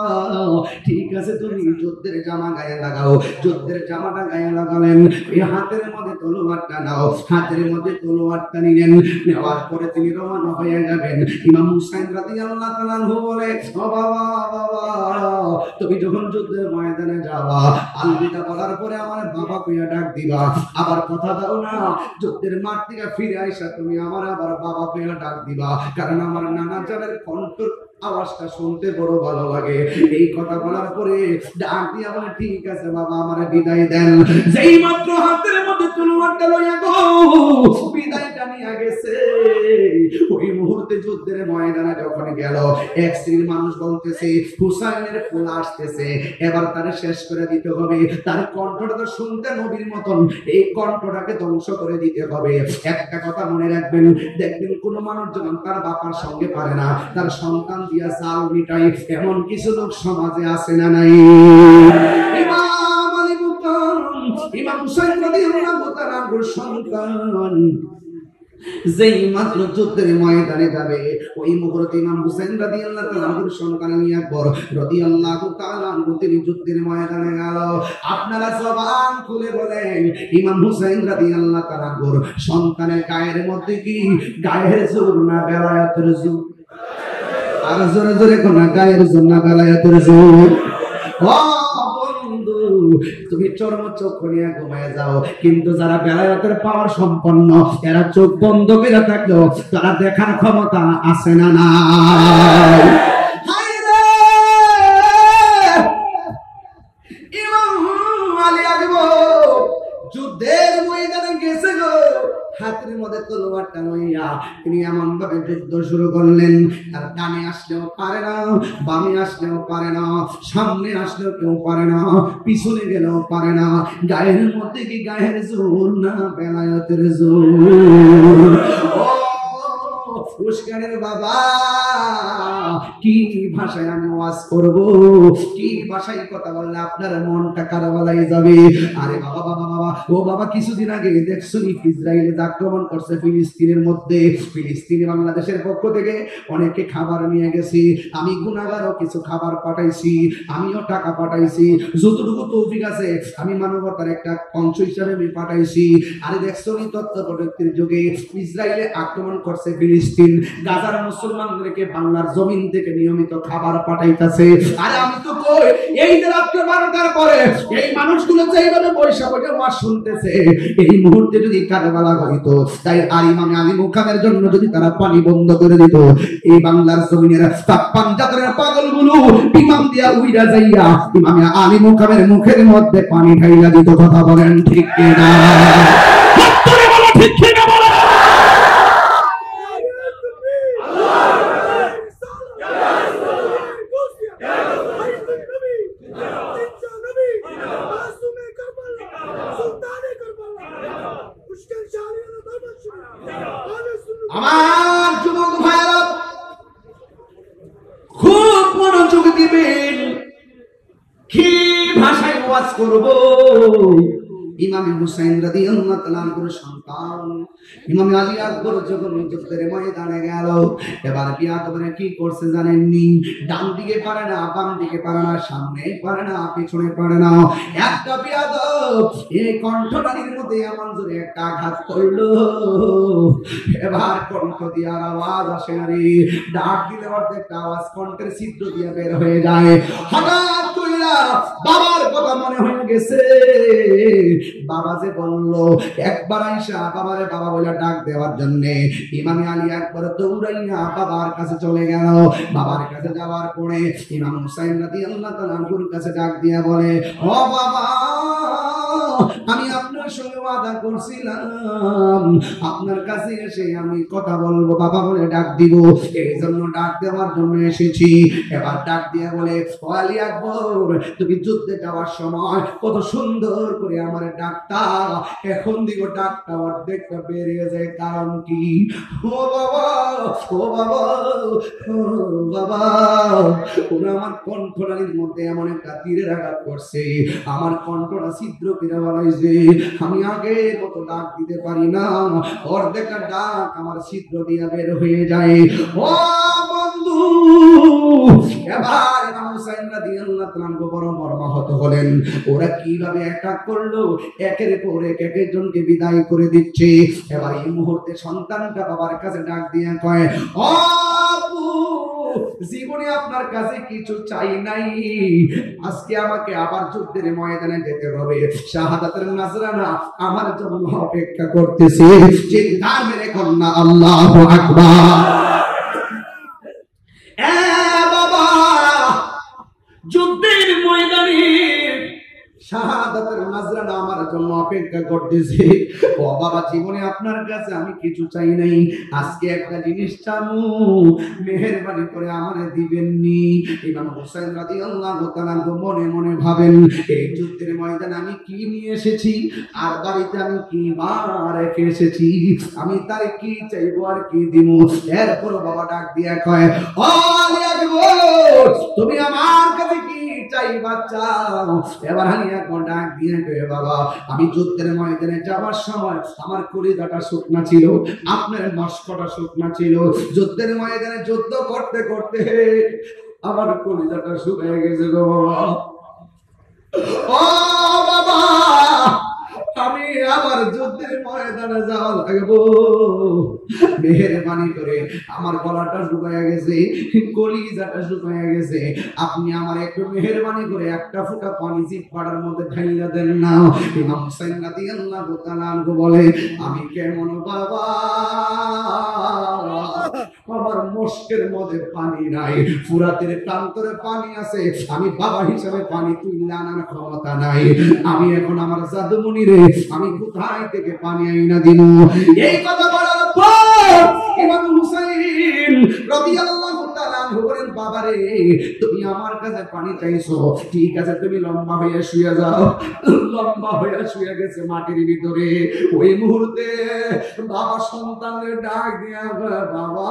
ঠিক আছে, তুমি যুদ্ধের জামা গায়ে লাগাও। যুদ্ধের জামাটা গায়ে লাগালেন, এই হাতের মধ্যে তলোয়ারটা নাও। হাতের মধ্যে তলোয়ারটা নিলেন, নেওয়ার পরে তিনি রওনা হয়ে যাবেন। ইমাম হুসাইন রাদিয়াল্লাহু তাআলা বলে, ও বাবা, তুমি যখন যুদ্ধের ময়দানে যাবা, আলবিদা বলার পরে আমার বাবা কইয়া ডাক দিবা। আবার কথা দাও না, যুদ্ধের মাঠ থেকে ফিরে আইসা তুমি আমার আবার বাবা কইয়া ডাক দিবা, কারণ আমার নানা জানের কণ্ঠ আওয়াজটা শুনতে বড় ভালো লাগে। এই কথা বলার পরে ডাক দিয়া বলে, ঠিক আছে বাবা, আমার বিদায় দেন। যেই মাত্র হাতের মধ্যে তলোয়ারটা লইয়া গো বিদায়টা নিয়ে গেছে, ওই মুহূর্তে যুদ্ধের ময়দানে যখন গেল, এক শ্রেণীর মানুষ বলতেছে, হুসাইনের ফুল আসতেছে, এবার তারে শেষ করে দিতে হবে। তার কণ্ঠটা তো শুনতে নবীর মতন, এই কণ্ঠটাকে ধ্বংস করে দিতে হবে। একটা কথা মনে রাখবেন, দেখবেন কোন মানুষ যখন তার বাবার সঙ্গে পারে না, তার সন্তান দিয়া চাল মিটাই, এমন কিছু লোক সমাজে আছে না নাই? ইমাম আলী মুকাম, ইমাম হুসাইন রাদিয়াল্লাহু তাআলা সন্তান যেই মাত্র যুদ্ধের ময়দানে যাবে, ওই মুহূর্তে ইমাম হুসাইন রাদিয়াল্লাহু তাআলা সন্তান আলী আকবর রাদিয়াল্লাহু তাআলা তিনি যুদ্ধের ময়দানে গেল। আপনারা জবান খুলে বলেন, ইমাম হুসাইন রাদিয়াল্লাহু তাআলা সন্তানের গায়ের মধ্যে কি গায়ের জোর না বেলায়েতের জোর? আর জোরে জোরে কোন গায়ের জোর না বেলায়েতের জোর? তুমি চরম চোখ নিয়ে ঘুমায় যাও, কিন্তু যারা বেলায়েতের পাওয়ার সম্পন্ন, এরা চোখ বন্ধ করে থাকলেও তারা দেখার ক্ষমতা আছে না না? যুদ্ধের ময়দানে গেছে গো, হাতের মধ্যে তলোয়ারটা লইয়া তিনি এমন ভাবে যুদ্ধ শুরু করলেন, আর ডানে আসলেও পারে না, বামে আসলেও পারে না, সামনে আসলেও কেউ পারে না, পিছনে গেলেও পারে না। গায়ের মধ্যে কি গায়ের জোর না বেলায়েতের জোর? উস্কানের বাবা কি ভাষায় আমি ওয়াজ করব, কি ভাষায় কথা বললে আপনার মনটা কারাবালাই যাবে। আরে বাবা বাবা বাবা ও বাবা, কিছুদিন আগে দেখছো ইসরায়েলে আক্রমণ করছে ফিলিস্তিনের মধ্যে। ফিলিস্তিনে বাংলাদেশের পক্ষ থেকে অনেকে খাবার নিয়ে গেছি, আমি গুনাহগারও কিছু খাবার পাঠাইছি, আমিও টাকা পাঠাইছি, যতটুকু তৌফিক আছে আমি মানবতার একটা অংশ হিসাবে আমি পাঠাইছি। আরে দেখছো নি তথ্য প্রযুক্তির যুগে ইসরায়েলে আক্রমণ করছে ফিলিস্তিন, গাজার মুসলমানদেরকে বাংলার জমিন থেকে নিয়মিত খাবার পাঠাইতেছে। আরে আমি তো কই এই যে রাত্রে 12টার পরে এই মানুষগুলো যে এইভাবে পয়সা পয়সা ওয়াজ শুনতেছে, এই মুহূর্তে যদি কারবালা হইতো, তাই আর ইমাম আলী মুখামের জন্য যদি তারা পানি বন্ধ করে দিত, এই বাংলার জমিনের পাঞ্জাবের পাগলগুলো ইমাম দিয়া উইরা যাইয়া ইমাম আলী মুখামের মুখের মধ্যে পানি ঢাইলা দিত। কথা বলেন ঠিক কিনা? ঠিক কিনা বলেন? আমার যুবক ভাইরা খুব মনোযোগ দিবেন, কি ভাষায় ওয়াজ করব। ইমাম হুসাইন রাদিয়াল্লাহু তাআলা আনহুর সন্তান ইমাম আলী আকবর যখন যুদ্ধের ময়দানে গেল, এবার বিয়াদবরে কি করছে জানেননি? ডান দিকে পারে না, বাম দিকে পারে না, সামনে পারে না, পিছনে পারে না। একটা বিয়াদব এই কণ্ঠটানির মধ্যে এমন জোরে একটা আঘাত করলো, এবার কণ্ঠ দিয়ে আর আওয়াজ আসে না রে। ডাক দিলে অর্ধেকটা আওয়াজ কণ্ঠের ছিদ্র দিয়ে বের হয়ে যায়। হঠাৎ কইরা বাবার কথা মনে হয়ে গেছে। বাবা যে বললো, একবার আইসা বাবারে বাবা বলে ডাক দেওয়ার জন্য ইমাম আলী একবার দৌড়াইয়া বাবার কাছে চলে গেল। বাবার কাছে যাওয়ার পরে ইমাম হুসাইন রাদিয়াল্লাহু তাআলা আনহুর কাছে ডাক দিয়া বলে, ও বাবা, আমি আপনার সঙ্গে ওয়াদা করছিলাম আপনার কাছে এসে আমি কথা বলবো, বাবা বলে ডাক দিব, এই জন্য ডাক দেওয়ার জন্য এসেছি। এবার ডাক দিয়া বলে, ও আলী আকবর, তুমি যুদ্ধে যাওয়ার সময় কত সুন্দর করে আমার ডাকটা, এখন দিকে ডাকটা অর্ধেকটা বেরিয়ে যায়, কারণ কি? ও বাবা, ও বাবা, ও বাবা, ওরা আমার কণ্ঠনালীর মধ্যে এমন একটা তীরের আঘাত করছে, আমার কণ্ঠটা ছিদ্র করে বানাইছে, আমি আগে কত ডাক দিতে পারি না, অর্ধেকটা ডাক আমার ছিদ্র দিয়ে বের হয়ে যায়। ও বন্ধু, এবার ইমাম হুসাইন রাদিয়াল্লাহু তাআলা আনহু বড় মর্মাহত হলেন। ওরা কিভাবে অ্যাটাক করলো, একের পর এক একজনকে বিদায় করে দিচ্ছে। এবার এই মুহূর্তে সন্তানটা বাবার কাছে ডাক দিয়ে কয়, ও আব্বু, জীবনে আপনার কাছে কিছু চাই নাই, আজকে আমাকে আবার যুদ্ধের ময়দানে যেতে হবে, শাহাদাতের নাজরানা আমার জন্য অপেক্ষা করতেছে। চিৎকার মেরে কন্যা আল্লাহু আকবার। এ বাবা, যুদ্ধের ময়দানে শাহাদাতের নাজরানা আমার জন্য অপেক্ষা করতেছে। ও বাবা, জীবনে আপনার কাছে আমি কিছু চাই নাই, আজকে একটা জিনিস চামু, মেহেরবানি করে আমারে দিবেননি। ইমাম হুসাইন রাদিয়াল্লাহু তাআলা মনে মনে ভাবেন, এই যুদ্ধের ময়দানে আমি কি নিয়ে এসেছি, আর বাড়িতে আমি কি রেখে এসেছি, আমি তার কি চাইবো আর কি দিব। এরপর বাবা ডাক দিয়া কয়, ও আলী আকবর, তুমি আমার কাছে কি চাইবা চাও? এবার আমি এখন ডাক দিয়ে কয়, বাবা, আমি যুদ্ধের ময়দানে যাবার সময় আমার কলিজাটা শুকনা ছিল, আপনার মস্কটা শুকনা ছিল, যুদ্ধের ময়দানে যুদ্ধ করতে করতে আমার কলিজাটা শুকিয়ে গেছে গো বাবা। ও বাবা, আমি আবার যুদ্ধের ময়দানে যাওয়া লাগবো, মেহেরবানি করে, আমার গলাটা শুকায়া গেছে, কলিজাটা শুকায়া গেছে, আপনি আমার একটু মেহেরবানি করে একটা ফোঁটা পানি জিহ্বার মধ্যে ঢাইলা দেন না। ইমাম হুসাইন রাদিয়াল্লাহু তাআলা আনহু বলে, আমি কেমন বাবা, আমার মস্কের মধ্যে পানি নাই, ফুরাতের প্রান্তরে পানি আছে, আমি বাবা হিসাবে পানি তুলে আনার ক্ষমতা নাই, আমি এখন আমার জাদুমণি রে, আমি কোথায় থেকে পানি আইনা দিব? এই কথা বলার পর ইমাম হুসাইন রাদিয়াল্লাহু তাআলা রাদিয়াল্লাহু বলেন বাবারে তুমি আমার কাছে পানি চাইছো, ঠিক আছে তুমি লম্বা হয়ে শুয়ে যাও। লম্বা হয়ে শুয়ে গেছে মাটির ভিতরে। ওই মুহূর্তে বাবা সন্তানের ডাক দিয়া বাবা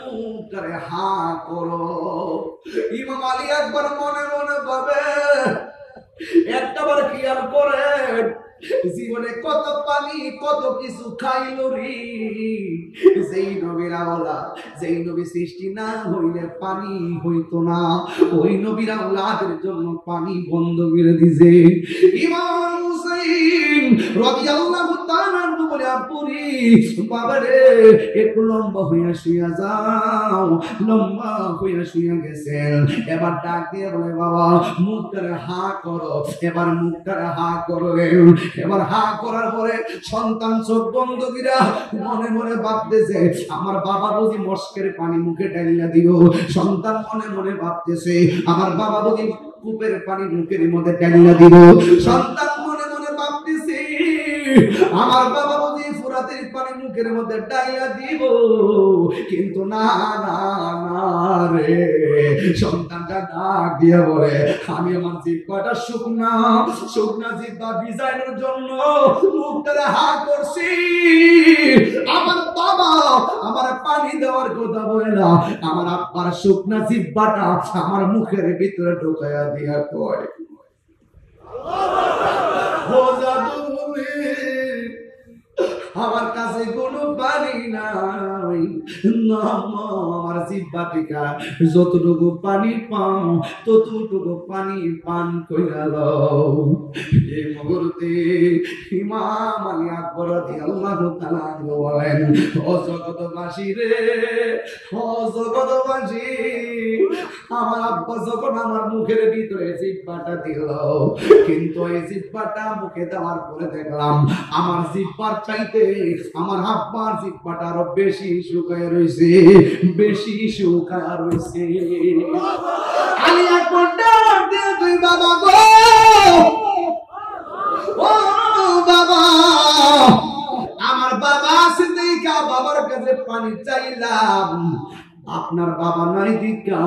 মুখটারে হা করো। ইমাম আলী একবার মনে মনে ভাবে, একটাবার খেয়াল করেন জীবনে কত পানি কত কিছু খাইল রে। যেই নবীর আওলাদ, যেই নবী সৃষ্টি না হইলে পানি হইতো না, ওই নবীর আওলাদের জন্য পানি বন্ধ করে দিছে। ইমাম হুসাইন রাদিয়াল্লাহু তাআলা বলে আপুরি বাবারে একটু লম্বা হইয়া শুইয়া যাও। লম্বা হইয়া শুইয়া গেছেন। এবার ডাক দিয়ে বলে বাবা মুখটারে হা করো। এবার মুখটারে হা করো। এবার হা করার পরে সন্তান চোখ বন্ধ কইরা মনে মনে ভাবতেছে আমার বাবা বুঝি মস্কের পানি মুখে ঢালিয়া দিও। সন্তান মনে মনে ভাবতেছে আমার বাবা বুঝি কূপের পানি মুখের মধ্যে ঢালিয়া দিব। সন্তান মনে মনে ভাবতেছে আমার বাবা বুঝি ফুরাতের পানি মুখের মধ্যে ঢালিয়া দিব। কিন্তু না না না রে, সন্তানটা ডাক দিয়ে বলে আমি আমার জিহ্বাটা শুকনা শুকনা জিহ্বা ভিজানোর জন্য মুখটারে হা করছি। আমার বাবা আমার পানি দেওয়ার কথা বলে না, আমার আব্বার শুকনা জিহ্বাটা আমার মুখের ভিতরে ঢোকায়া দিয়া কয় আমার কাছে কোনো পানি নাই, আমার জিহ্বা থেকে যতটুকু পানি পাও ততটুকু পানি পান কইরা লও। এই মুহূর্তে ইমাম আলী আকবর রাদিয়াল্লাহু তাআলা বলেন ও জগৎবাসী রে, ও জগৎবাসী, আমার আব্বা যখন আমার মুখের ভিতরে জিহ্বাটা দিল, কিন্তু এই জিহ্বাটা মুখে দেওয়ার পরে দেখলাম আমার জিহ্বার চাইতে আমার আব্বার জিহ্বাটা আরো বেশি শুকায় রইছে, বেশি শুকায় রইছে। আলী আকবর ডাক দিয়ে তুই বাবা গো, ও বাবা, আমার বাবা আছে দেখা বাবার কাছে পানি চাইলাম। আপনার বাবা নাই দিকা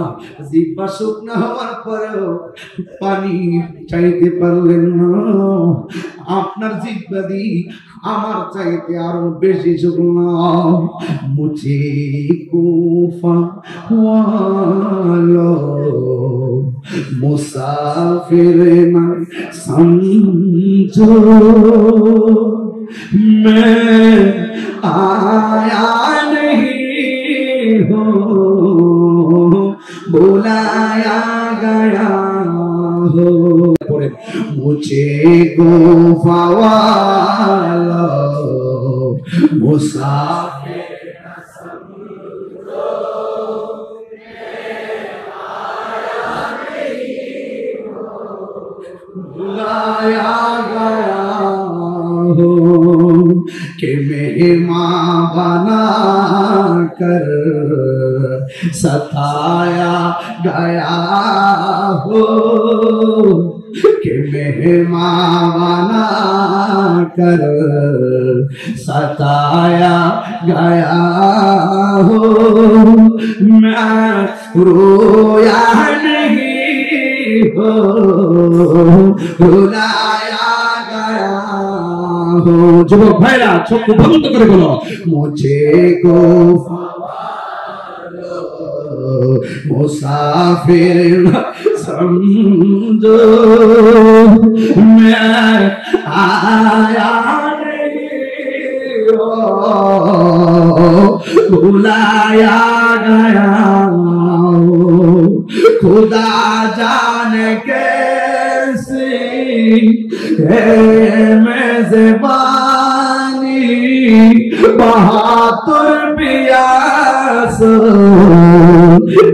জিহ্বা শুকনা হওয়ার পরেও পানি চাইতে পারলেন না। আপনার জিহ্বা দি আমার চাইতে আরো বেশি শুকনা। মুঝে কুফা ওয়ালো মুসাফির না সমঝো, मैं आया नहीं हूँ बुलाया गया हो। मुझे गुफा वाला मुसाफिर न समझो, बुलाया गया हो कि मेहमान बना कर सताया गया हो, कि मेहमान बना कर सताया गया हो। मैं रोया नहीं हो रुलाया गया हो। যুবক ভাইরা চোখ বন্ধ করে বলো মুঝে গো मुसाफिर समझो, मैं आया नहीं हो बुलाया गया हो। खुदा जाने कैसी है मेज़बानी, बहादुर पियास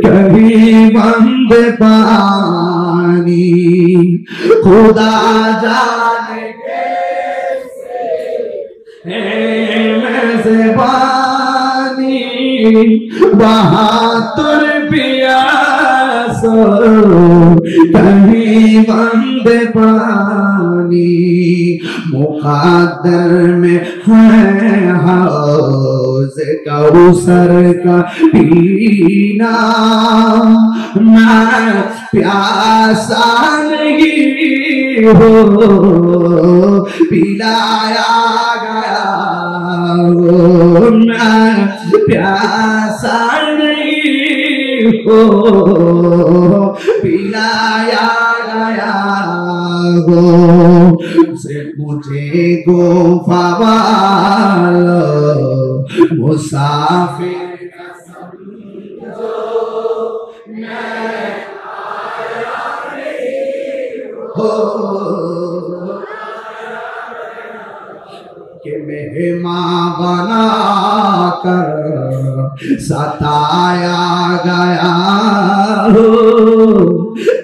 कहीं बंद पानी। खुदा जाने कैसे है मेज़बानी, बहादुर पियास कहीं बंद पानी। मुक़द्दर में है हौज़ कौसर का पीना मैं प्यासा नहीं हो पिलाया गया हो मैं प्यासा नहीं हो पिलाया गया हो से मुझे गोफावाल मुसाफिर हो के मेहमान बना कर सताया गया हो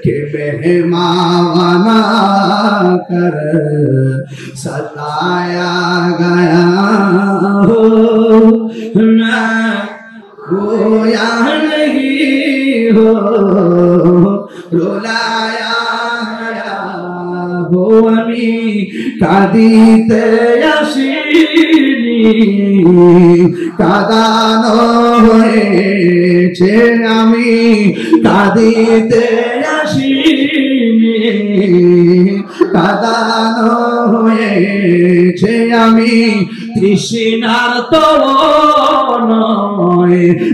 के मेहमान बना कर सताया गया हो मैं रोया नहीं हो रुलाया गया हो আমি কাঁদিতে আসিনি কাঁদানো হয়েছে আমি কাঁদিতে আসিনি কাঁদানো হয়েছে আমি তৃষ্ণার তরণয়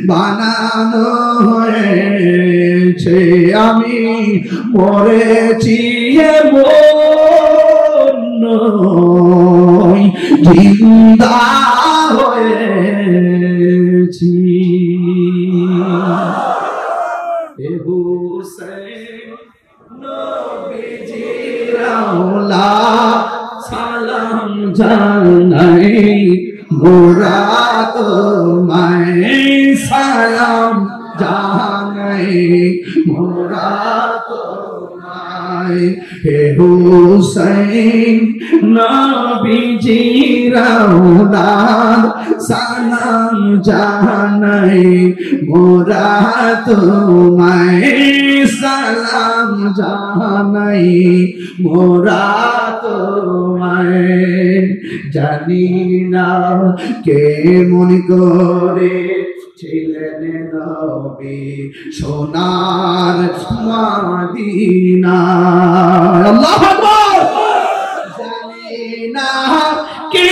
বানানো হয়েছে আমি মরেছি নয় জিন্দা হয়েছি হে হুসেন নবীজির আওলাদ সালাম জানাই মোরা তোমায় সালাম জানাই মোরা তোমায় হে হুসেন নবীজির আওলাদ সালাম জানাই মোরা তোমায় সালাম জানাই মোরা তোমায় জানি না কে মনে করে ছিলেন নবী সোনার মদিনা আল্লাহু আকবার জানি না কে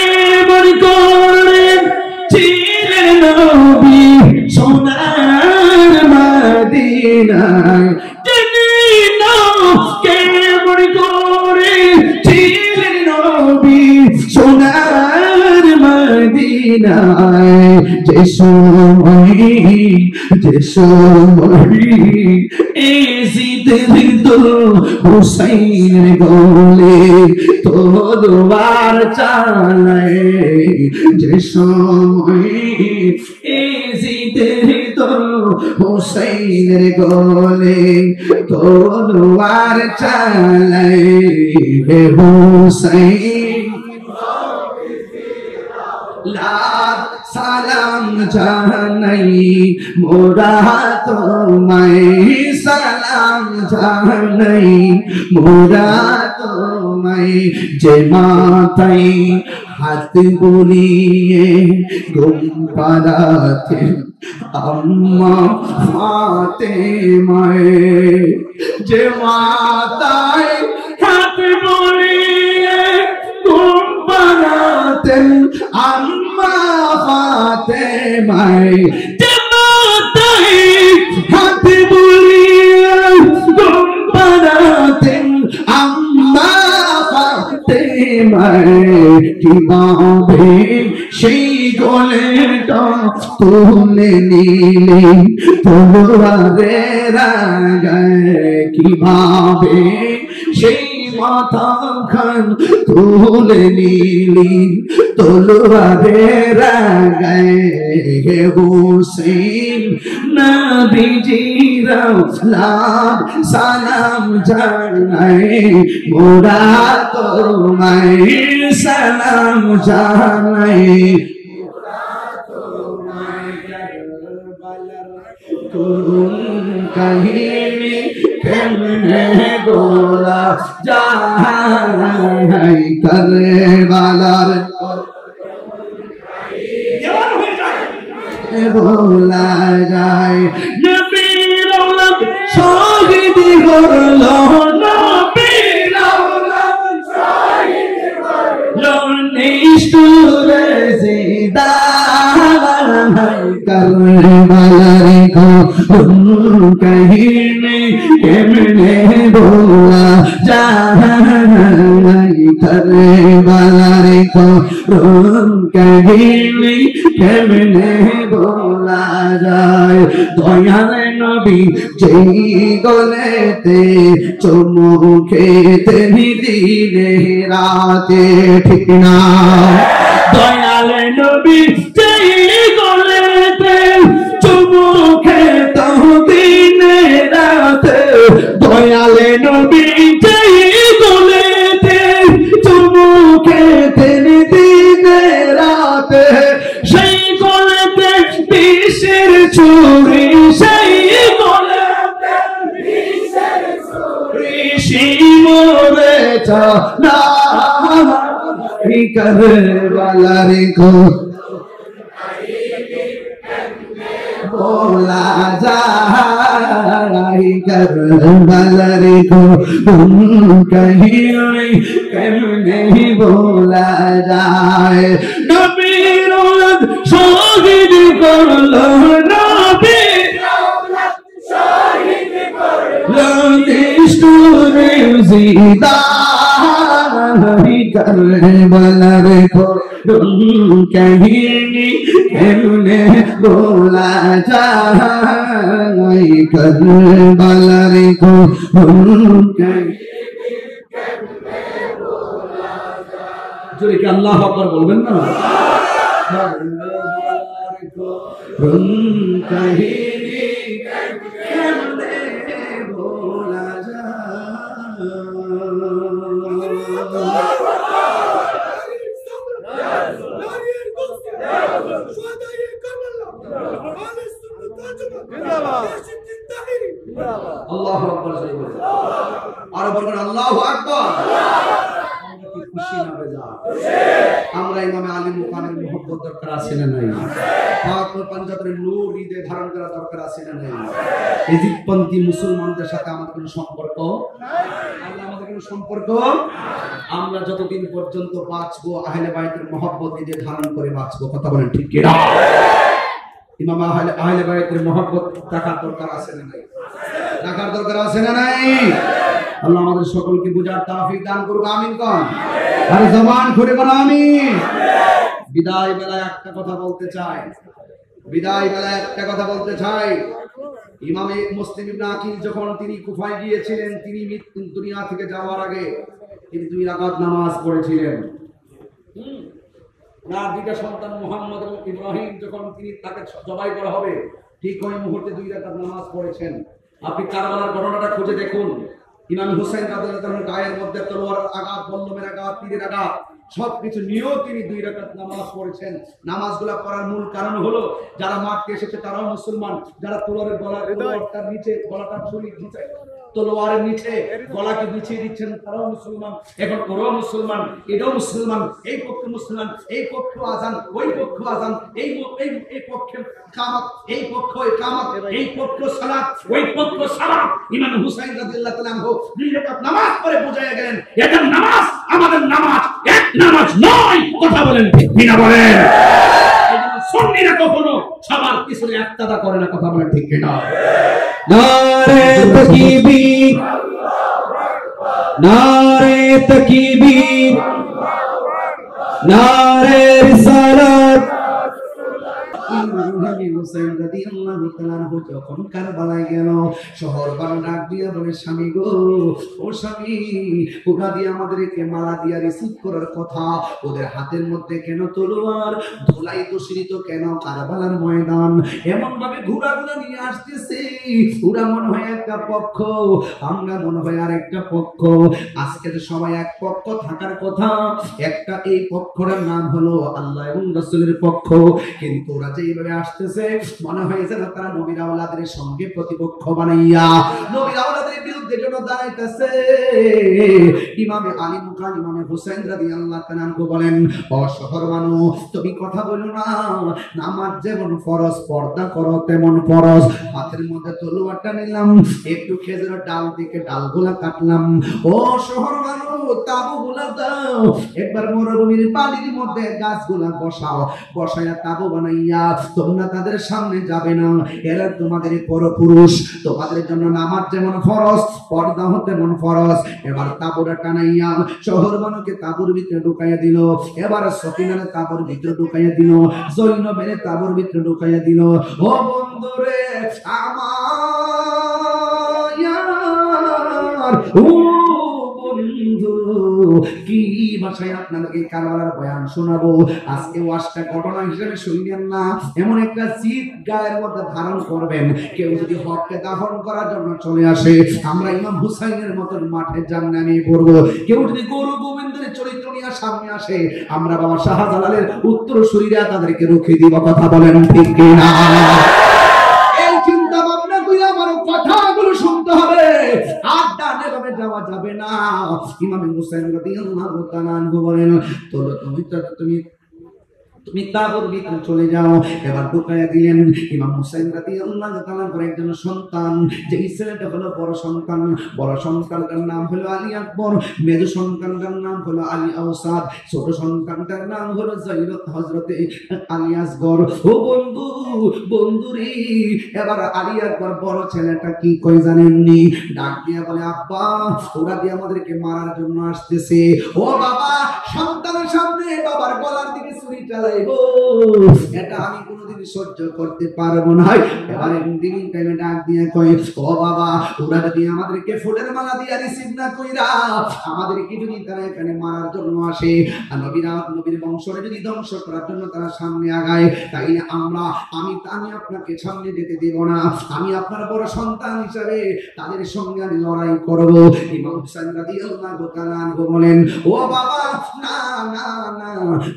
মনে করে ছিলেন নবী সোনার মদিনায় জানি না কে মনে করে ছিলেন নবী সোনার মদিনায় যে সময় এজিদ হুসাইনের গলে তলোয়ার চালায় যে সময় এজিদ হুসাইনের গলে তলোয়ার চালায় হে হুসাইন লাখ সালাম জানাই মোরা তোমায় সালাম জানাই মোরা তোমায় যে মাথায় হাত বুলিয়ে ঘুম পাড়াতে আম্মা ফাতেমায় যে মাথায় হাত বুলিয়ে ঘুম পাড়াতেন আম্মা ফাতেমায় যে মাথায় হাত বুলিয়ে ঘুম পাড়াতেন আম্মা ফাতেমায় কিভাবে সেই গলেটা তুলে নিলে তলোয়ারের আগায় কিভাবে সেই মাথা খান তুলে নিলি তলোয়ারের আগায় হে হুসেন নবীজির আওলাদ সালাম জানাই মোরা তোমায় সালাম জানাই কাহিনী কেমনে গোলা যাই করে বালার ভোলা যায় নবীর আওলাদ শহীদ করলো নবীর আওলাদ শহীদ করলো নিষ্ঠুর জিদা करबलार को कहीं केमने बोला जाए करबलार को कहीं केमने बोला जाए दयाल नबी जई गलेते चुमु खेते दिने राते ठीक ना दयाल नबी দয়ালে নবী যেই গলেতে চুমু খেতেন দিনে রাতে সেই গলেতে বিষের ছুরি সেই গলেতে বিষের ছুরি শিমরে না করবালার को बोला जाए करबलार को कहीं नहीं बोला जाए नबीर औलाद शहीद करलो नबीर औलाद शहीद करलो निष्ठुर जिदा करबलार को कहीं केमने बोला जाए करबलार को जोरे के अल्लाह अकबर बोलबेन ना करबलार को कहीं केमने बोला जाए अल्लाह अकबर और बोलें अल्लाह अकबर खुशी ना बेजा আমরা ইমামে আলী মুকামের মোহব্বত দরকার আছে না নাই পাক ও পাঞ্জাবের নূর হৃদয়ে ধারণ করা দরকার আছে না নাই ইজিপ্টপন্থী মুসলমানদের সাথে আমাদের কোনো সম্পর্ক আল্লাহ আমাদের কোনো সম্পর্ক আমরা যতদিন পর্যন্ত বাঁচবো আহলে বাইতের মোহব্বত হৃদয়ে ধারণ করে বাঁচবো কথা বলেন ঠিক কি না ইমাম আহলে বাইতের মোহব্বত রাখার দরকার আছে না নাই রাখার দরকার আছে না নাই আল্লাহ আমাদের সকলকে বুঝার তৌফিক দান করুক আমিন কোন আর জবান খুলে বলো আমিন বিদায় বেলায় একটা কথা বলতে চাই ইমামে মুসলিম ইবনে আকিল যখন তিনি কুফায় গিয়েছিলেন তিনি দুনিয়া থেকে যাওয়ার আগে তিনি 2 রাকাত নামাজ পড়েছিলেন ওনার দুইটা সন্তান মুহাম্মদ এবং ইব্রাহিম যখন তাকে জবাই করা হবে ঠিক ওই মুহূর্তে 2 রাকাত নামাজ পড়েছেন আপনি কারবালার ঘটনাটা খুঁজে দেখুন ইমাম হুসাইন রাদিয়াল্লাহু আনহু গায়ের মধ্যে তলোয়ারের আঘাত বল্লমের আঘাত তীরের আঘাত সবকিছু নিয়েও তিনি 2 রাকাত নামাজ পড়েছেন নামাজগুলো পড়ার মূল কারণ হলো যারা মারতে এসেছে তারাও মুসলমান যারা তলোয়ারের নিচে গলাটা ছুরি দিতে তলোয়ারের নিচে গলাকে বিছিয়ে দিচ্ছেন তারাও মুসলমান এখন ওরাও মুসলমান এটাও মুসলমান এই পক্ষে মুসলমান এই পক্ষ আযান ওই পক্ষ আযান এই পক্ষে কামাত এই পক্ষ ইকামত এই পক্ষ সালাত ওই পক্ষ সালাত ইমাম হুসাইন রাদিয়াল্লাহু তাআলা আনহু 2 রাকাত নামাজ পড়ে বুঝায়া গেলেন এটা নামাজ আমাদের নামাজ এক নামাজ নয় কথা বলেন ঠিক কিনা বলেন এইজন্য সুন্নিরা কখনো সবার পিছনে একতাদা করে না কথা বলেন ঠিক কিনা नारे तकबीर नारे तकबीर नारे रिसालत হুসাইন রাদিয়াল্লাহু তাআলা আনহু যখন কারবালায় গেল শহর বানু ডাক দিয়া বলে স্বামী গো ও স্বামী ওরা দিয়ে আমাদেরকে মালা দিয়া রিসিভ করার কথা ওদের হাতের মধ্যে কেন তলোয়ার ধুলাই দূষিত কেন কারবালার ময়দান এমন ভাবে ঘোড়াগুলো নিয়ে আসতেছে ওরা মনে হয় একটা পক্ষ আমরা মনে হয় আরেকটা পক্ষ আজকে তো সবাই এক পক্ষ থাকার কথা একটা এই পক্ষের নাম হলো আল্লাহ এবং রাসূলের পক্ষ কিন্তু ওরা যে এইভাবে আসতেছে মনে হয় যেন তারা নবীর আওলাদের সঙ্গে প্রতিপক্ষ বানাইয়া নবীর আওলাদের বিরুদ্ধে যুদ্ধের জন্য দাঁড়াইতেছে। ইমামে আলী মুকান ইমামে হুসাইন রাদিয়াল্লাহু তাআলা আনহু বলেন, ও শহর মানুষ, তুমি কথা বলো না, নামাজ যেমন ফরজ পর্দা করো তেমন ফরজ। হাতের মধ্যে তলোয়ারটা নিলাম, একটু খেজুরের ডাল থেকে ডালগুলা কাটলাম। ও শহর মানুষ, তাবুগুলা দাও, একবার মরুভূমির পানির মধ্যে গাছগুলা বসাও, বসায়া তাবু বানাইয়া তোমরা তাদের সামনে যাবে না, এরা তোমাদের পরপুরুষ, তোমাদের জন্য নামাজ যেমন ফরজ পর্দা তেমন ফরজ। এবার তাবুটা টানাইয়া শহর মানুষকে তাবুর ভিতরে ঢুকাইয়া দিল, এবার সফিনারে তাবুর ভিতরে ঢুকাইয়া দিল, জৈনবের তাবুর ভিতরে ঢুকাইয়া দিল। ও বন্ধুরে আমার, ও বন্ধু, কি ভাষায় আপনাদেরকে কারবালার বয়ান শোনাবো। আজকে ওয়াজটা ঘটনা হিসেবে শুনবেন না, এমন একটা জিদ গায়ের মধ্যে ধারণ করবেন। কেউ যদি হককে দাফন করার জন্য চলে আসে, আমরা ইমাম হুসাইনের মতন মাঠে জান্নাতে পড়ব। কেউ যদি গরু গোবিন্দের চরিত্র নিয়ে সামনে আসে, আমরা বাবা শাহজালালের উত্তর শরীরে তাদেরকে রুখে দিব। কথা বলেন ঠিক কিনা? এই চিন্তা ভাবনা করে আমার কথাগুলো শুনতে হবে, আর ডানে বামে যাওয়া যাবে না। ইমাম হুসাইন রাদিয়াল্লাহু তাআলা আনহু বলেন, তুমি তাবুর ভিতরে চলে যাও। এবার ঢুকাইয়া দিলেন। ইমাম হুসাইন রাদিয়াল্লাহু তাআলা করে একজন সন্তান, যে ছেলেটা হলো বড় সন্তান, বড় সন্তানটার নাম হলো আলী আকবর, মেজো সন্তানটার নাম হলো আলী আওসাদ, ছোট সন্তানটার নাম হলো হযরতে আলী আসগর। ও বন্ধু, বন্ধুরে, এবার আলী আকবর বড় ছেলেটা কি কই জানেননি? ডাক দিয়া বলে, আব্বা, ওরা দিয়ে আমাদেরকে মারার জন্য আসতেছে। ও বাবা, সন্তানের সামনে বাবার গলার দিকে ছুরি চালাইবো, এটা আমি কোনোদিন সহ্য করতে পারবো না। এবার ইন্দিন টাইমে ডাক দিয়ে কয়, ও বাবা, ওরা যদি আমাদেরকে ফুলের মালা দিয়ে রিসিভ না কইরা আমাদেরকে যদি তারা এখানে মারার জন্য আসে, আর নবীর বংশরে যদি ধ্বংস করার জন্য তারা সামনে আগায়, তাইলে আমি আপনাকে সামনে যেতে দেব না। আমি আপনার বড় সন্তান হিসাবে তাদের সঙ্গে আমি লড়াই করব। ইমাম হুসাইন রাদিয়াল্লাহু তাআলা আনহু বলেন, ও বাবা, না না না,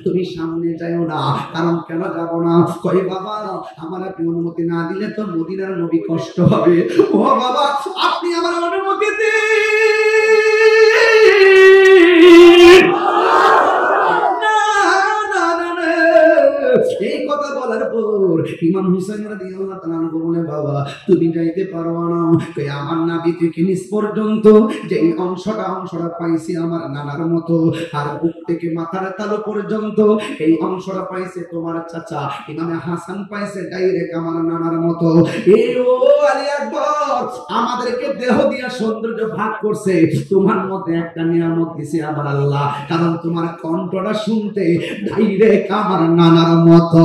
তুমি সামনে যাও না। কারণ কেন যাব না? কই বাবা, আমার আপনি অনুমতি না দিলে তো মদিনার নবী কষ্ট হবে। ও বাবা, আপনি আমার অনুমতি দিন। এই কথা বলার পর ইমাম হুসাইন রাদিয়াল্লাহু তাআলা আনহু বলে, বাবা, তুমি যাইতে পারো না। কই আমার নাভি থেকে নিচ পর্যন্ত যে অংশটা পাইছি আমার নানার মতো, আর বুক থেকে মাথার তালু পর্যন্ত এই অংশটা পাইছে তোমার চাচা ইমামে হাসান পাইছে ডাইরেক্ট আমার নানার মতো। এই ও আলী আকবর, আমাদেরকে দেহ দিয়া সৌন্দর্য ভাগ করছে, তোমার মধ্যে একটা নিয়ামত দিছে আমার আল্লাহ, কারণ তোমার কণ্ঠটা শুনতে ডাইরেক্ট আমার নানার মতো।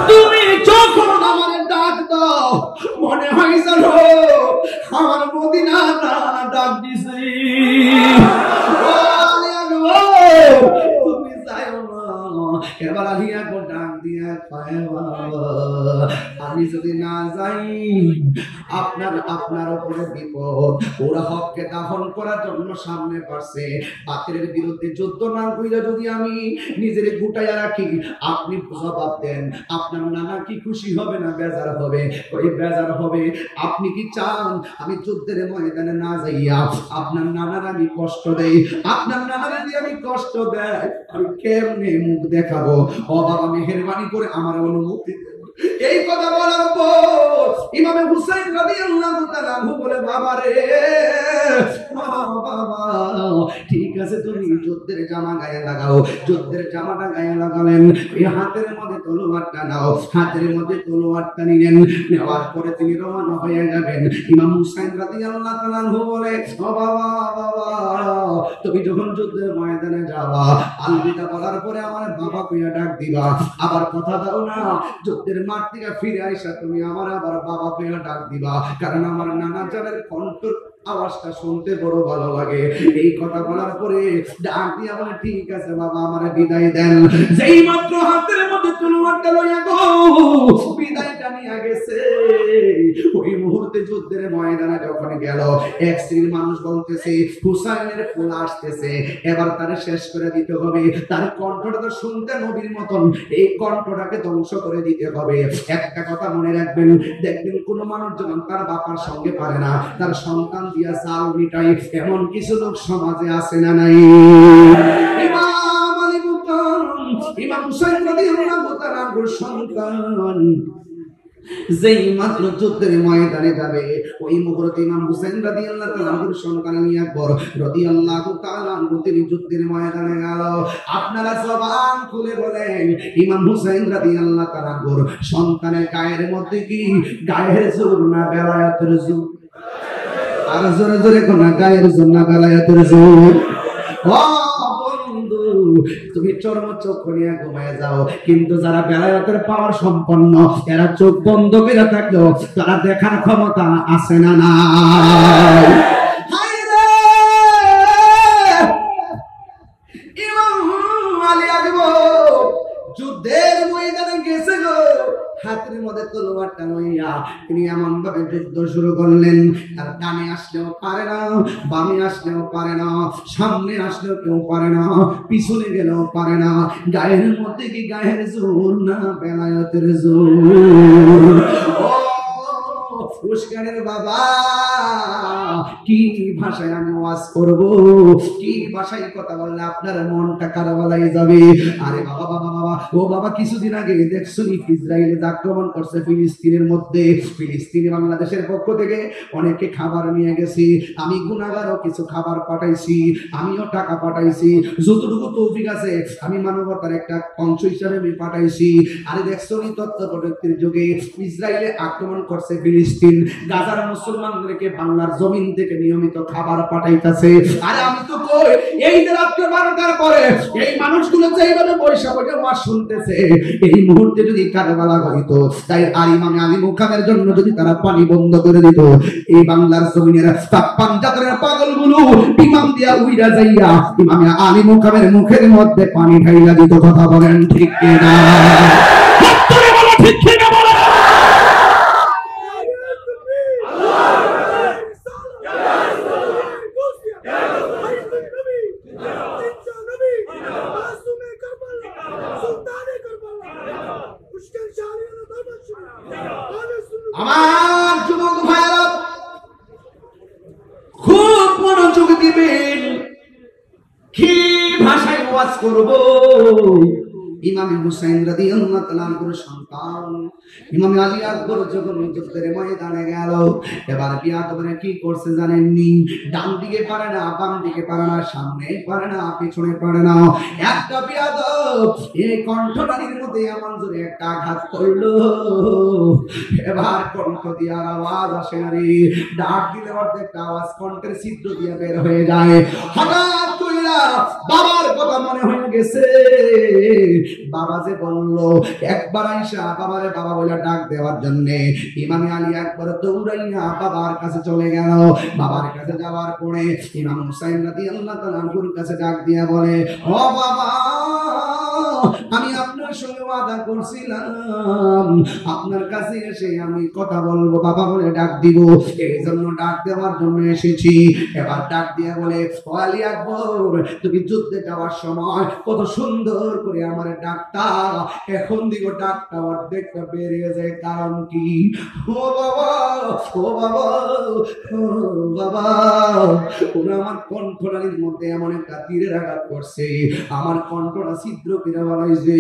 তুমি যখন আমার ডাক দাও, মনে হয় যেন আমার মদিনা ডাক দিছি। তুমি যাও না। এবার আলী আকবর ডাক দিয়া কয়, আমি যদি না যাই আপনার উপরে বিপদ। ওরা হককে দাফন করার জন্য সামনে পারছে, বাতিলের বিরুদ্ধে যুদ্ধ না কইরা যদি আমি নিজের গুটাইয়া রাখি, আপনি জবাব দেন, আপনার নানা কি খুশি হবে না বেজার হবে? ওই বেজার হবে। আপনি কি চান আমি যুদ্ধের ময়দানে না যাইয়া আপনার নানার আমি কষ্ট দেই? আপনার নানার যদি আমি কষ্ট দেয়, আমি কেমনে মুখ দেখাবো? ও বাবা, মেহেরবানি করে আমার অনুমতি দেন। এই কথা বলার পর ইমামে হুসাইন রাদিয়াল্লাহু তাআলা আনহু বলে, বাবা রে, বাবা, ঠিক আছে, তুমি যুদ্ধের জামা গায়ে লাগাও। যুদ্ধের জামাটা গায়ে লাগালেন, এই হাতের মধ্যে তলোয়ারটা নাও। হাতের মধ্যে তলোয়ারটা নিলেন, নেওয়ার পরে তিনি রওনা হয়ে যাবেন। ইমাম হুসাইন রাদিয়াল্লাহু তাআলা আনহু বলে, ও বাবা, বাবা, তুমি যখন যুদ্ধের ময়দানে যাবা, আলবিদা বলার পরে আমার বাবা কইয়া ডাক দিবা। আবার কথা দাও না, যুদ্ধের মাঠ থেকে ফিরে আইসা তুমি আমার আবার বাবা কইয়া ডাক দিবা, কারণ আমার নানা জানের কণ্ঠ আওয়াজটা শুনতে বড় ভালো লাগে। এই কথা বলার পরে ডাক দিয়া বলে, ঠিক আছে বাবা, আমারে বিদায় দেন। যেই মাত্র হাতের মধ্যে তলোয়ারটা লইয়া গো বিদায়টা নিয়ে গেছে, ওই মুহূর্তে যুদ্ধের ময়দানে যখন গেল, এক শ্রেণীর মানুষ বলতেছে হুসাইনের ফুল আসতেছে, এবার তারে শেষ করে দিতে হবে, তার কণ্ঠটা তো শুনতে নবীর মতন, এই কণ্ঠটাকে ধ্বংস করে দিতে হবে। একটা কথা মনে রাখবেন, দেখবেন কোন মানুষ যখন তার বাবার সঙ্গে পারে না, তার সন্তান দিয়া চাল মিটাই, এমন কিছু লোক সমাজে আছে না নাই? ইমাম আলী মুকাম, ইমাম হুসাইন রাদিয়াল্লাহু তাআলা আনহুর সন্তান যেই মাত্র যুদ্ধের ময়দানে যাবে, ওই মুহূর্তে ইমাম হুসাইন রাদিয়াল্লাহু তাআলা আনহুর সন্তান আলী আকবর রাদিয়াল্লাহু তাআলা আনহু তিনি যুদ্ধের ময়দানে গেল। আপনারা জবান খুলে বলেন, ইমাম হুসাইন রাদিয়াল্লাহু তাআলা আনহুর সন্তানের গায়ের মধ্যে কি গায়ের জোর না বেলায়েতের জোর? আর জোরে জোরে কোন গায়ের জোর না বেলায়েতের জোর? ও বন্ধু, তুমি চরম চোখ নিয়ে ঘুমায় যাও, কিন্তু যারা বেলায়েতের পাওয়ার সম্পন্ন, এরা চোখ বন্ধ করে থাকলেও তারা দেখার ক্ষমতা আছে না নাই? ইমাম আলী আকবর যুদ্ধের ময়দানে গেছে গো, হাতের মধ্যে তলোয়ারটা লইয়া তিনি এমন ভাবে যুদ্ধ শুরু করলেন, আর ডানে আসলেও পারে না, বামে আসলেও পারে না, সামনে আসলেও কেউ পারে না, পিছনে গেলেও পারে না। গায়ের মধ্যে কি গায়ের জোর না বেলায়েতের জোর? উস্কানের বাবা, কি ভাষায় আমি ওয়াজ করব, কি ভাষায় কথা বললে আপনার মনটা কারাবালাই যাবে? আরে বাবা বাবা বাবা, ও বাবা, কিছুদিন আগে দেখছো ইসরায়েলে আক্রমণ করছে ফিলিস্তিনের মধ্যে, ফিলিস্তিনে বাংলাদেশের পক্ষ থেকে অনেকে খাবার নিয়ে গেছি, আমি গুনাহগারও কিছু খাবার পাঠাইছি, আমিও টাকা পাঠাইছি, যতটুকু তৌফিক আছে আমি মানবতার একটা অংশ হিসাবে আমি পাঠাইছি। আরে দেখছো তথ্য প্রযুক্তির যুগে ইসরায়েলে আক্রমণ করছে ফিলিস্তিন, গাজার মুসলমানদেরকে বাংলার জমিন থেকে নিয়মিত খাবার পাঠাইতেছে। আরে আমি তো কই, এই যে রাত্রে 12টার পরে এই মানুষগুলো যেইভাবে বৈশা বৈশা ওয়াজ শুনতেছে, এই মুহূর্তে যদি কারবালা হইতো, তাই আর ইমাম আলী মুকামের জন্য যদি তারা পানি বন্ধ করে দিত, এই বাংলার জমিনের পাঞ্জাবের পাগলগুলো ইমাম দিয়া উইরা যাইয়া ইমাম আলী মুকামের মুখের মধ্যে পানি ঢাইলা দিত। কথা বলেন ঠিক কিনা? ঠিক কিনা বলেন? আমার যুবক ভাইরা খুব মনোযোগ দিবেন, কি ভাষায় ওয়াজ করব। ইমাম হুসাইন রাদিয়াল্লাহু তাআলা আনহুর সন্তান ইমাম আলী আকবর যখন যুদ্ধের ময়দানে গেল, এবার বিয়াদবনে কি করছে জানেননি? ডান দিকে পারে না, বাম দিকে পারে না, সামনে পারে না, পিছনে পারে না। একটা বিয়াদব এই কণ্ঠটানির মধ্যে এমন জোরে একটা আঘাত করলো, এবার কণ্ঠ দিয়ে আর আওয়াজ আসে না রে, ডাক দিলে অর্ধেকটা আওয়াজ কণ্ঠের ছিদ্র দিয়ে বের হয়ে যায়। হঠাৎ কইরা বাবার কথা মনে হয়ে গেছে, বাবা যে বললো, একবার আইসা বাবারে বাবা বলে ডাক দেওয়ার জন্য ইমাম আলী আকবর দৌড়াইয়া বাবার কাছে চলে গেল। বাবার কাছে যাওয়ার পরে ইমাম হুসাইন রাদিয়াল্লাহু তাআলা আনহুর কাছে ডাক দিয়া বলে, ও বাবা, আমি আপনার সঙ্গে ওয়াদা করছিলাম আপনার কাছে এসে আমি কথা বলবো, বাবা বলে ডাক দিব, এই জন্য ডাক দেওয়ার জন্য এসেছি। এবার ডাক দিয়া বলে, ও আলী আকবর, তুমি যুদ্ধে যাওয়ার সময় কত সুন্দর করে আমার ডাকটা, এখন দিকে ডাকটা অর্ধেকটা বেরিয়ে যায়, কারণ কি? ও বাবা, ও বাবা, ও বাবা, ওরা আমার কণ্ঠনালীর মধ্যে এমন একটা তীরের আঘাত করছে, আমার কণ্ঠটা ছিদ্র করে বানাইছে,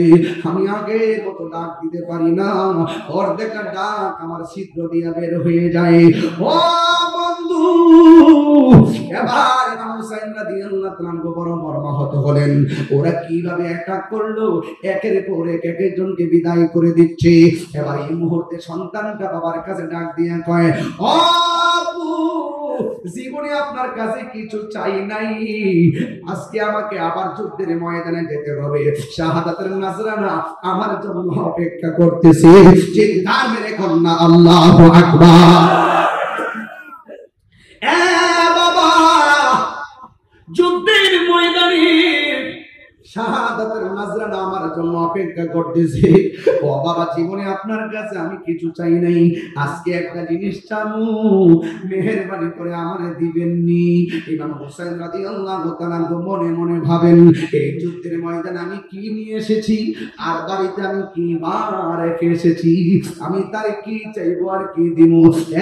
আমি আগে মতো ডাক দিতে পারি না, অর্ধেকটা ডাক আমার ছিদ্র দিয়ে বের হয়ে যায়। ও বন্ধু, এবার ইমাম হুসাইন রাদিয়াল্লাহু তাআলা আনহু বড় মর্মাহত হলেন। ওরা কিভাবে অ্যাটাক করলো, একের পর এক একজনকে বিদায় করে দিচ্ছে। এবার এই মুহূর্তে সন্তানটা বাবার কাছে ডাক দিয়ে কয়, ও আব্বু, জীবনে আপনার কাছে কিছু চাই নাই, আজকে আমাকে আবার যুদ্ধের ময়দানে যেতে হবে, শাহাদাতের নাজরানা আমার জন্য অপেক্ষা করতেছে। চিৎকার মেরে কন্যা আল্লাহু আকবার। যুদ্ধের ময়দানে শাহাদাতের নাজরানা আমার জন্য অপেক্ষা করতেছে। ও বাবা, জীবনে আপনার কাছে আমি কিছু চাই নাই, আজকে একটা জিনিস চাবো, মেহেরবানি করে আমারে দিবেননি। ইমাম হোসেন রাদিয়াল্লাহু তাআলা মনে মনে ভাবেন, এই যুদ্ধের ময়দানে আমি কি নিয়ে এসেছি, আর বাড়িতে আমি কি রেখে এসেছি, আমি তার কি চাইবো আর কি দিব।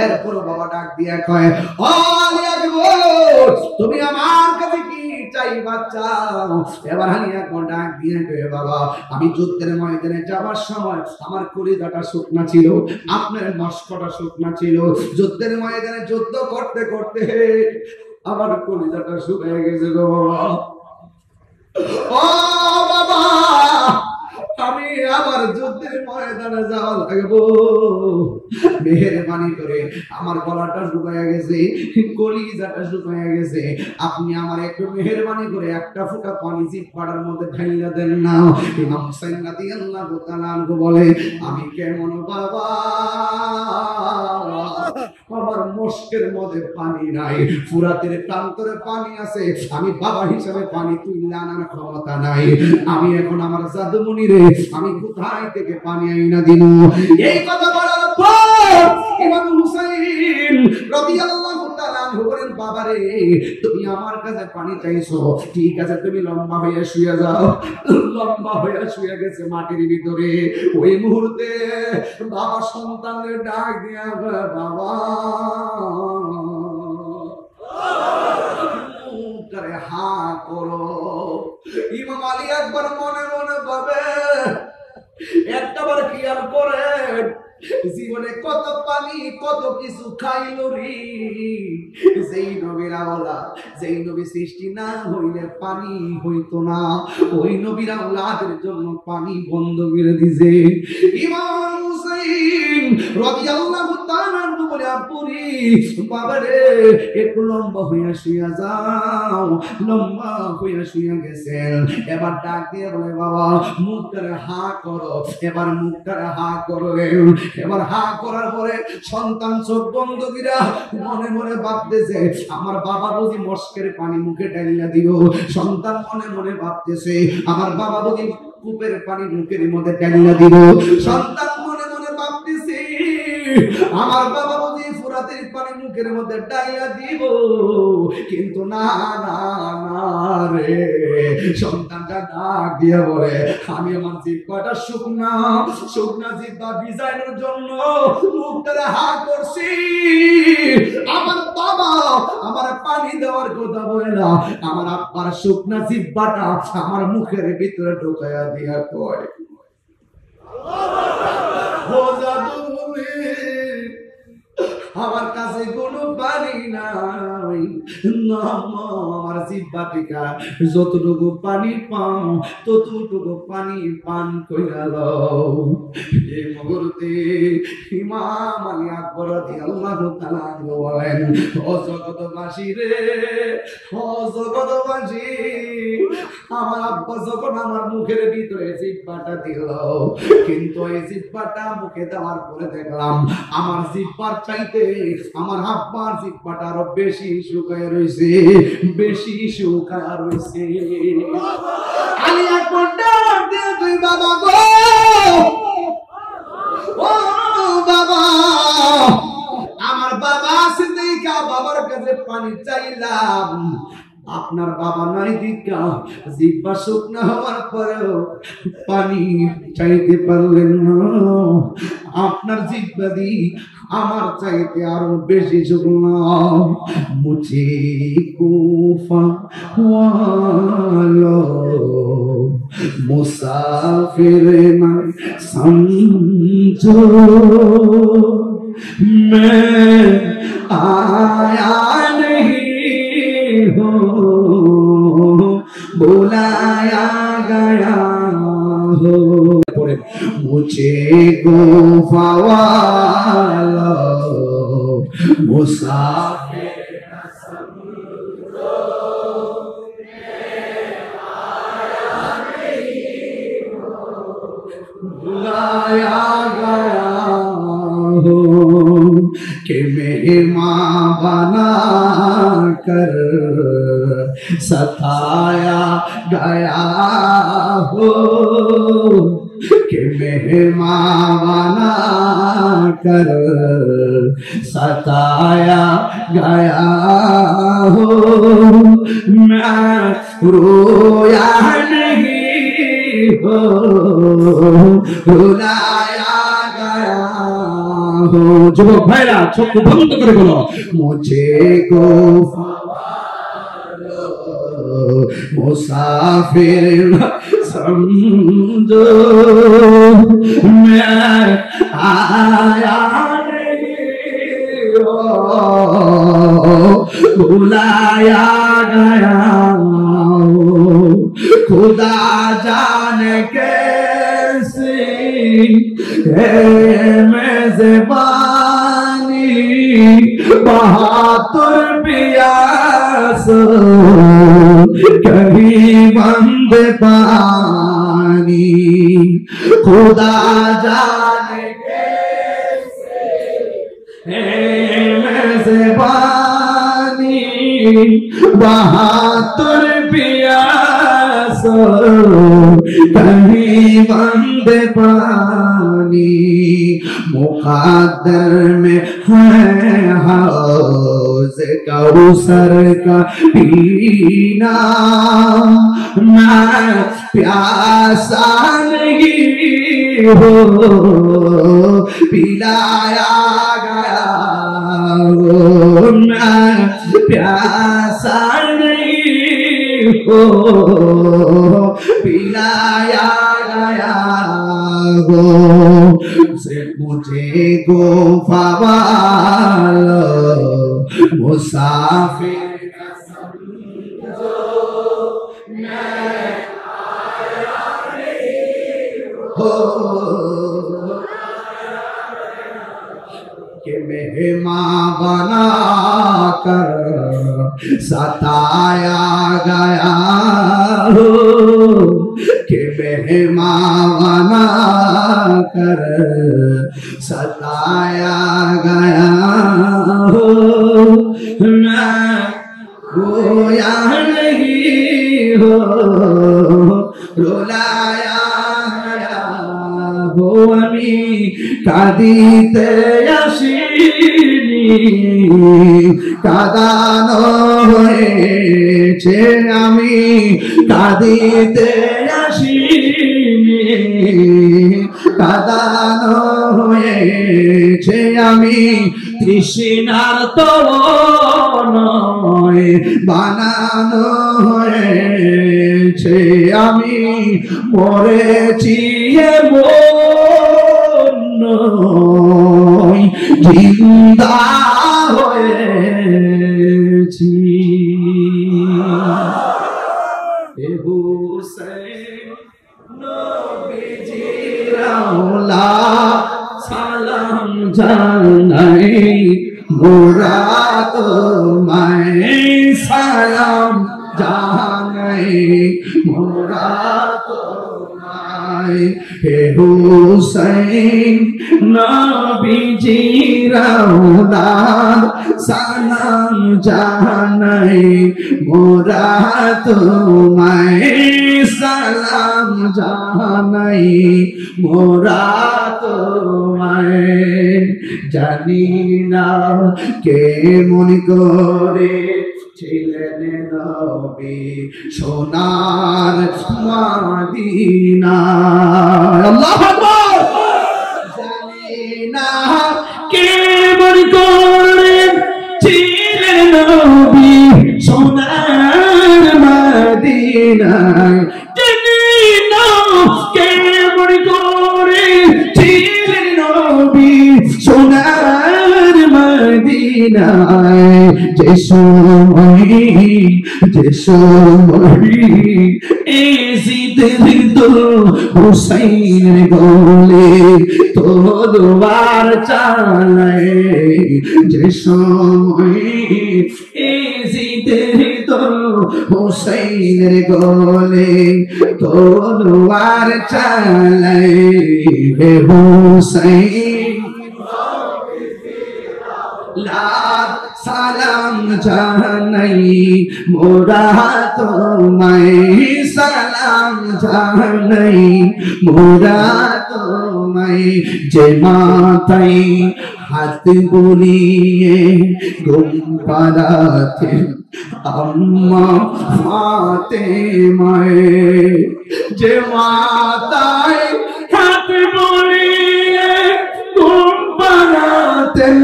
এরপর বাবা ডাক দিয়া কয়, ও আলী আকবর, তুমি আমার কাছে কি চাইবা চাও। এবার আলী আকবর ডাক দিয়া কয়, বাবা, আমি যুদ্ধের ময়দানে যাবার সময় আমার কলিজাটা শুকনা ছিল, আপনার মস্কটা শুকনা ছিল। যুদ্ধের ময়দানে যুদ্ধ করতে করতে আমার কলিজাটা শুকিয়ে গেছে গো বাবা। ও বাবা, আমি আবার যুদ্ধের ময়দানে যাওয়া লাগবো, মেহেরবানি করে, আমার গলাটা শুকায় গেছে, কলিজাটা শুকায় গেছে, আপনি আমার একটু মেহেরবানি করে একটা ফোঁটা পানি জিহ্বার মধ্যে ঢাইলা দেন না। ইমাম হুসাইন রাদিয়াল্লাহু তাআলা আনহু বলে, আমি কেমন বাবা, আমার মস্কের মধ্যে পানি নাই, ফুরাতের প্রান্তরে পানি আছে, আমি বাবা হিসাবে পানি তুলে আনার ক্ষমতা নাই, আমি এখন আমার জাদুমণি রে, আমি কোথায় থেকে পানি আইনা দিব। এই কথা বলার পর ইমাম হুসাইন রাদিয়াল্লাহু তাআলা আনহু বলেন, বাবা রে, তুমি আমার কাছে পানি চাইছো, ঠিক আছে, তুমি লম্বা হয়ে শুয়ে যাও। লম্বা হয়ে শুয়ে গেছে মাটির ভিতরে। ওই মুহূর্তে বাবা সন্তানের ডাক দিয়া, বাবা মুখটারে হা করো। ইমাম আলী আকবর মনে মনে ভাবে, একটাবার খেয়াল করে, জীবনে কত পানি কত কিছু খাইল রে, যেই নবীর আওলাদ, যেই নবী সৃষ্টি না হইলে পানি হইতো না, ওই নবীর আওলাদের জন্য পানি বন্ধ করে দিছে। ইমাম হুসাইন রাদিয়াল্লাহু তাআলা বলে, আপুরি বাবারে, একটু লম্বা হইয়া শুইয়া যাও। লম্বা হইয়া শুইয়া গেছেন, এবার ডাক দিয়ে বলে, বাবা মুখটারে হা করো। এবার মুখটারে হা করো। এবার হা করার পরে সন্তান চোখ বন্ধ কইরা মনে মনে ভাবতেছে, আমার বাবা বুঝি মস্কের পানি মুখে ঢাইলা দিও। সন্তান মনে মনে ভাবতেছে, আমার বাবা বুঝি কূপের পানি মুখের মধ্যে ঢাইলা দিব। সন্তান মনে মনে ভাবতেছে, আমার বাবা বুঝি ফুরাতের পানি মুখের মধ্যে ঢাইলা দিব। কিন্তু না না না রে, সন্তানটা ডাক দিয়ে বলে, আমি আমার জিহ্বাটা শুকনা শুকনা জিহ্বা ভিজানোর জন্য মুখটারে হা করছি। আমার বাবা আমার পানি দেওয়ার কথা বলে না, আমার আব্বার শুকনা জিহ্বাটা আমার মুখের ভিতরে ঢোকায়া দিয়া কয়, ও জাদুমণি, আমার কাছে কোনো পানি নাই, আমার জিহ্বা থেকে যতটুকু পানি পাও ততটুকু পানি পান কইরা লও। এই মুহূর্তে ইমাম আলী আকবর রাদিয়াল্লাহু তাআলা বলেন, ও জগৎবাসী রে, ও জগৎবাসী, আমার আব্বা যখন আমার মুখের ভিতরে জিহ্বাটা দিল, কিন্তু এই জিহ্বাটা মুখে দেওয়ার পরে দেখলাম আমার জিহ্বার চাইতে আমার আব্বার জিহ্বাটা আরো বেশি শুকায় রইছে, বেশি শুকায় রইছে। আলী আকবর ডাক দিয়ে, তুই বাবা গো, ও বাবা, আমার বাবা আছে দেখা বাবার কাছে পানি চাইলাম, আপনার বাবা নাই দিকা জিহ্বা শুকনা হওয়ার পরেও পানি চাইতে পারলেন না। আপনার জিহ্বা দি আমার চাইতে আরো বেশি শুকনা। মুঝে কুফা ওয়ালো মুসাফির না সমঝো, मैं आया नहीं हूँ, बुलाया गया हो। मुझे गुफा वाला मुसाफिर न समझो, बुलाया गया कि मेहमान बना कर सताया गया हो कि मेहमान बना कर सताया गया हो। मैं रोया नहीं हो रुलाया गया हो। যুবক ভাইরা চোখ বন্ধ করে বলো मुझे को मुसाफिर समझो मैं आया नहीं हो बुलाया गया हो। खुदा जाने कैसी है मेज़बानी बहादुर प्यास कभी बंद पानी। खुदा जाने कैसे है मेज़बानी बहादुर प्यास कभी बंद पानी। मुक़द्दर में है हौज़ कौसर का पीना मैं प्यासा नहीं हो पिलाया गया हो। मैं प्यासा नहीं हो पिलाया गया हो। मुझे को फवालो मुसाफिर समझो मैं आया नहीं हो कि मेहमान बना कर सताया गया हो कि मेहमान बना कर सताया गया हो। मैं रोया नहीं हो रुलाया गया हो। আমি কাঁদিতে আসিনি কাঁদানো হয়েছে। আমি কাঁদিতে আসিনি কাঁদানো হয়েছে। আমি তৃষ্ণার্ত নয় বানানো হয়েছে। আমি মরেছি নয় জিন্দা হয়েছি। হে হুসেন নবীজির আওলাদ সালাম জানাই মোরা তোমায় সালাম জানাই মোরা তোমায়। হে হুসেন নবীজির আওলাদ সালাম জানাই মোরা তোমায় সালাম জানাই মোরা তোমায়। জানি না কে মন করে ছিলেন নবী সোনার মদিনা। আল্লাহু আকবার। জানি না কে মন করে ছিলেন নবী সোনার মদিনায়। জানি না কে মন করে ছিলেন নবী সোনার মদিনায়। যে সময় এজিদের হুসাইন গোলে তলোয়ার চালায়। যে সময় এজিদের হুসাইনের গোলে তলোয়ার চালায়। হে হুসাইন লাখ সালাম জানাই মোরা তোমায় সালাম জানাই মোরা তোমায় যে মাথায় হাত বুলিয়ে ঘুম পাড়াতে আম্মা ফাতেমায়ে যে মাথায় হাত বুলিয়ে ঘুম পাড়াতেন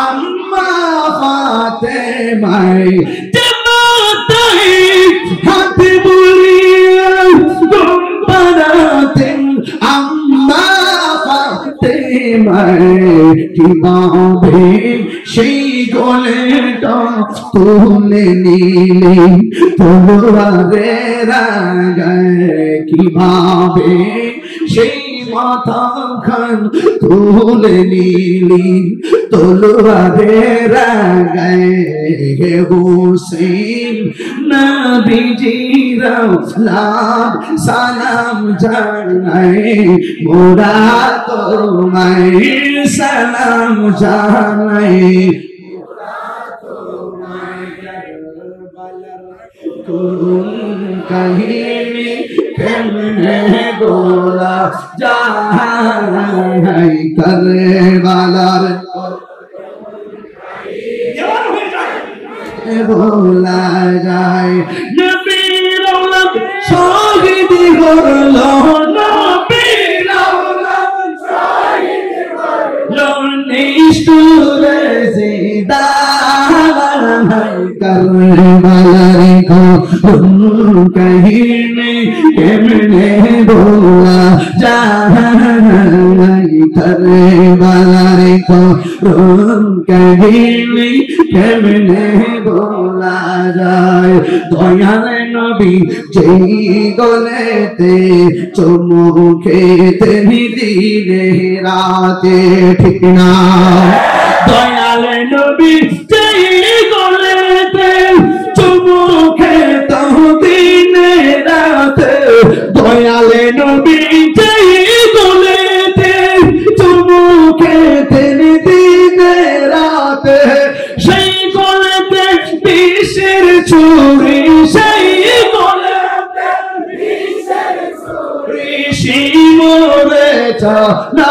আম্মা ফাতেমায়ে যে মাথায় হাত বুলিয়ে ঘুম পাড়াতেন আম্মা ফাতেমায়ে কিভাবে সেই গোলেটা তুলে নিলে তলোয়ারের আগায় কিভাবে সেই মাথা খান তুলে নিলি তলোয়ারের আগায় হোসেন নবীজির লাভ সালাম জানাই মোরা তোমায় সালাম জানাই কাহিনী কেমনে গোলা যায় কারবালার ভোলা যায় নবীর আওলাদ শহীদ হলো নবীর আওলাদ শহীদ হলো নিষ্ঠুরে জিন্দা কারবালার কাহিনী কেমনে ভোলা যায় কারবালার কাহিনী কেমনে ভোলা যায় দয়াল নবী যেই গলেতে চুমু খেতে দিনে রাতে ঠিক না দয়াল নবী যেই গলেতে চুমু খেতে দিনে রাতে দয়াল নবী যেই গলেতে চুমু খেতে দিনে রাতে সেই গলেতে বিষের ছুরি সেই গলেতে বিষের ছুরি শিমরে না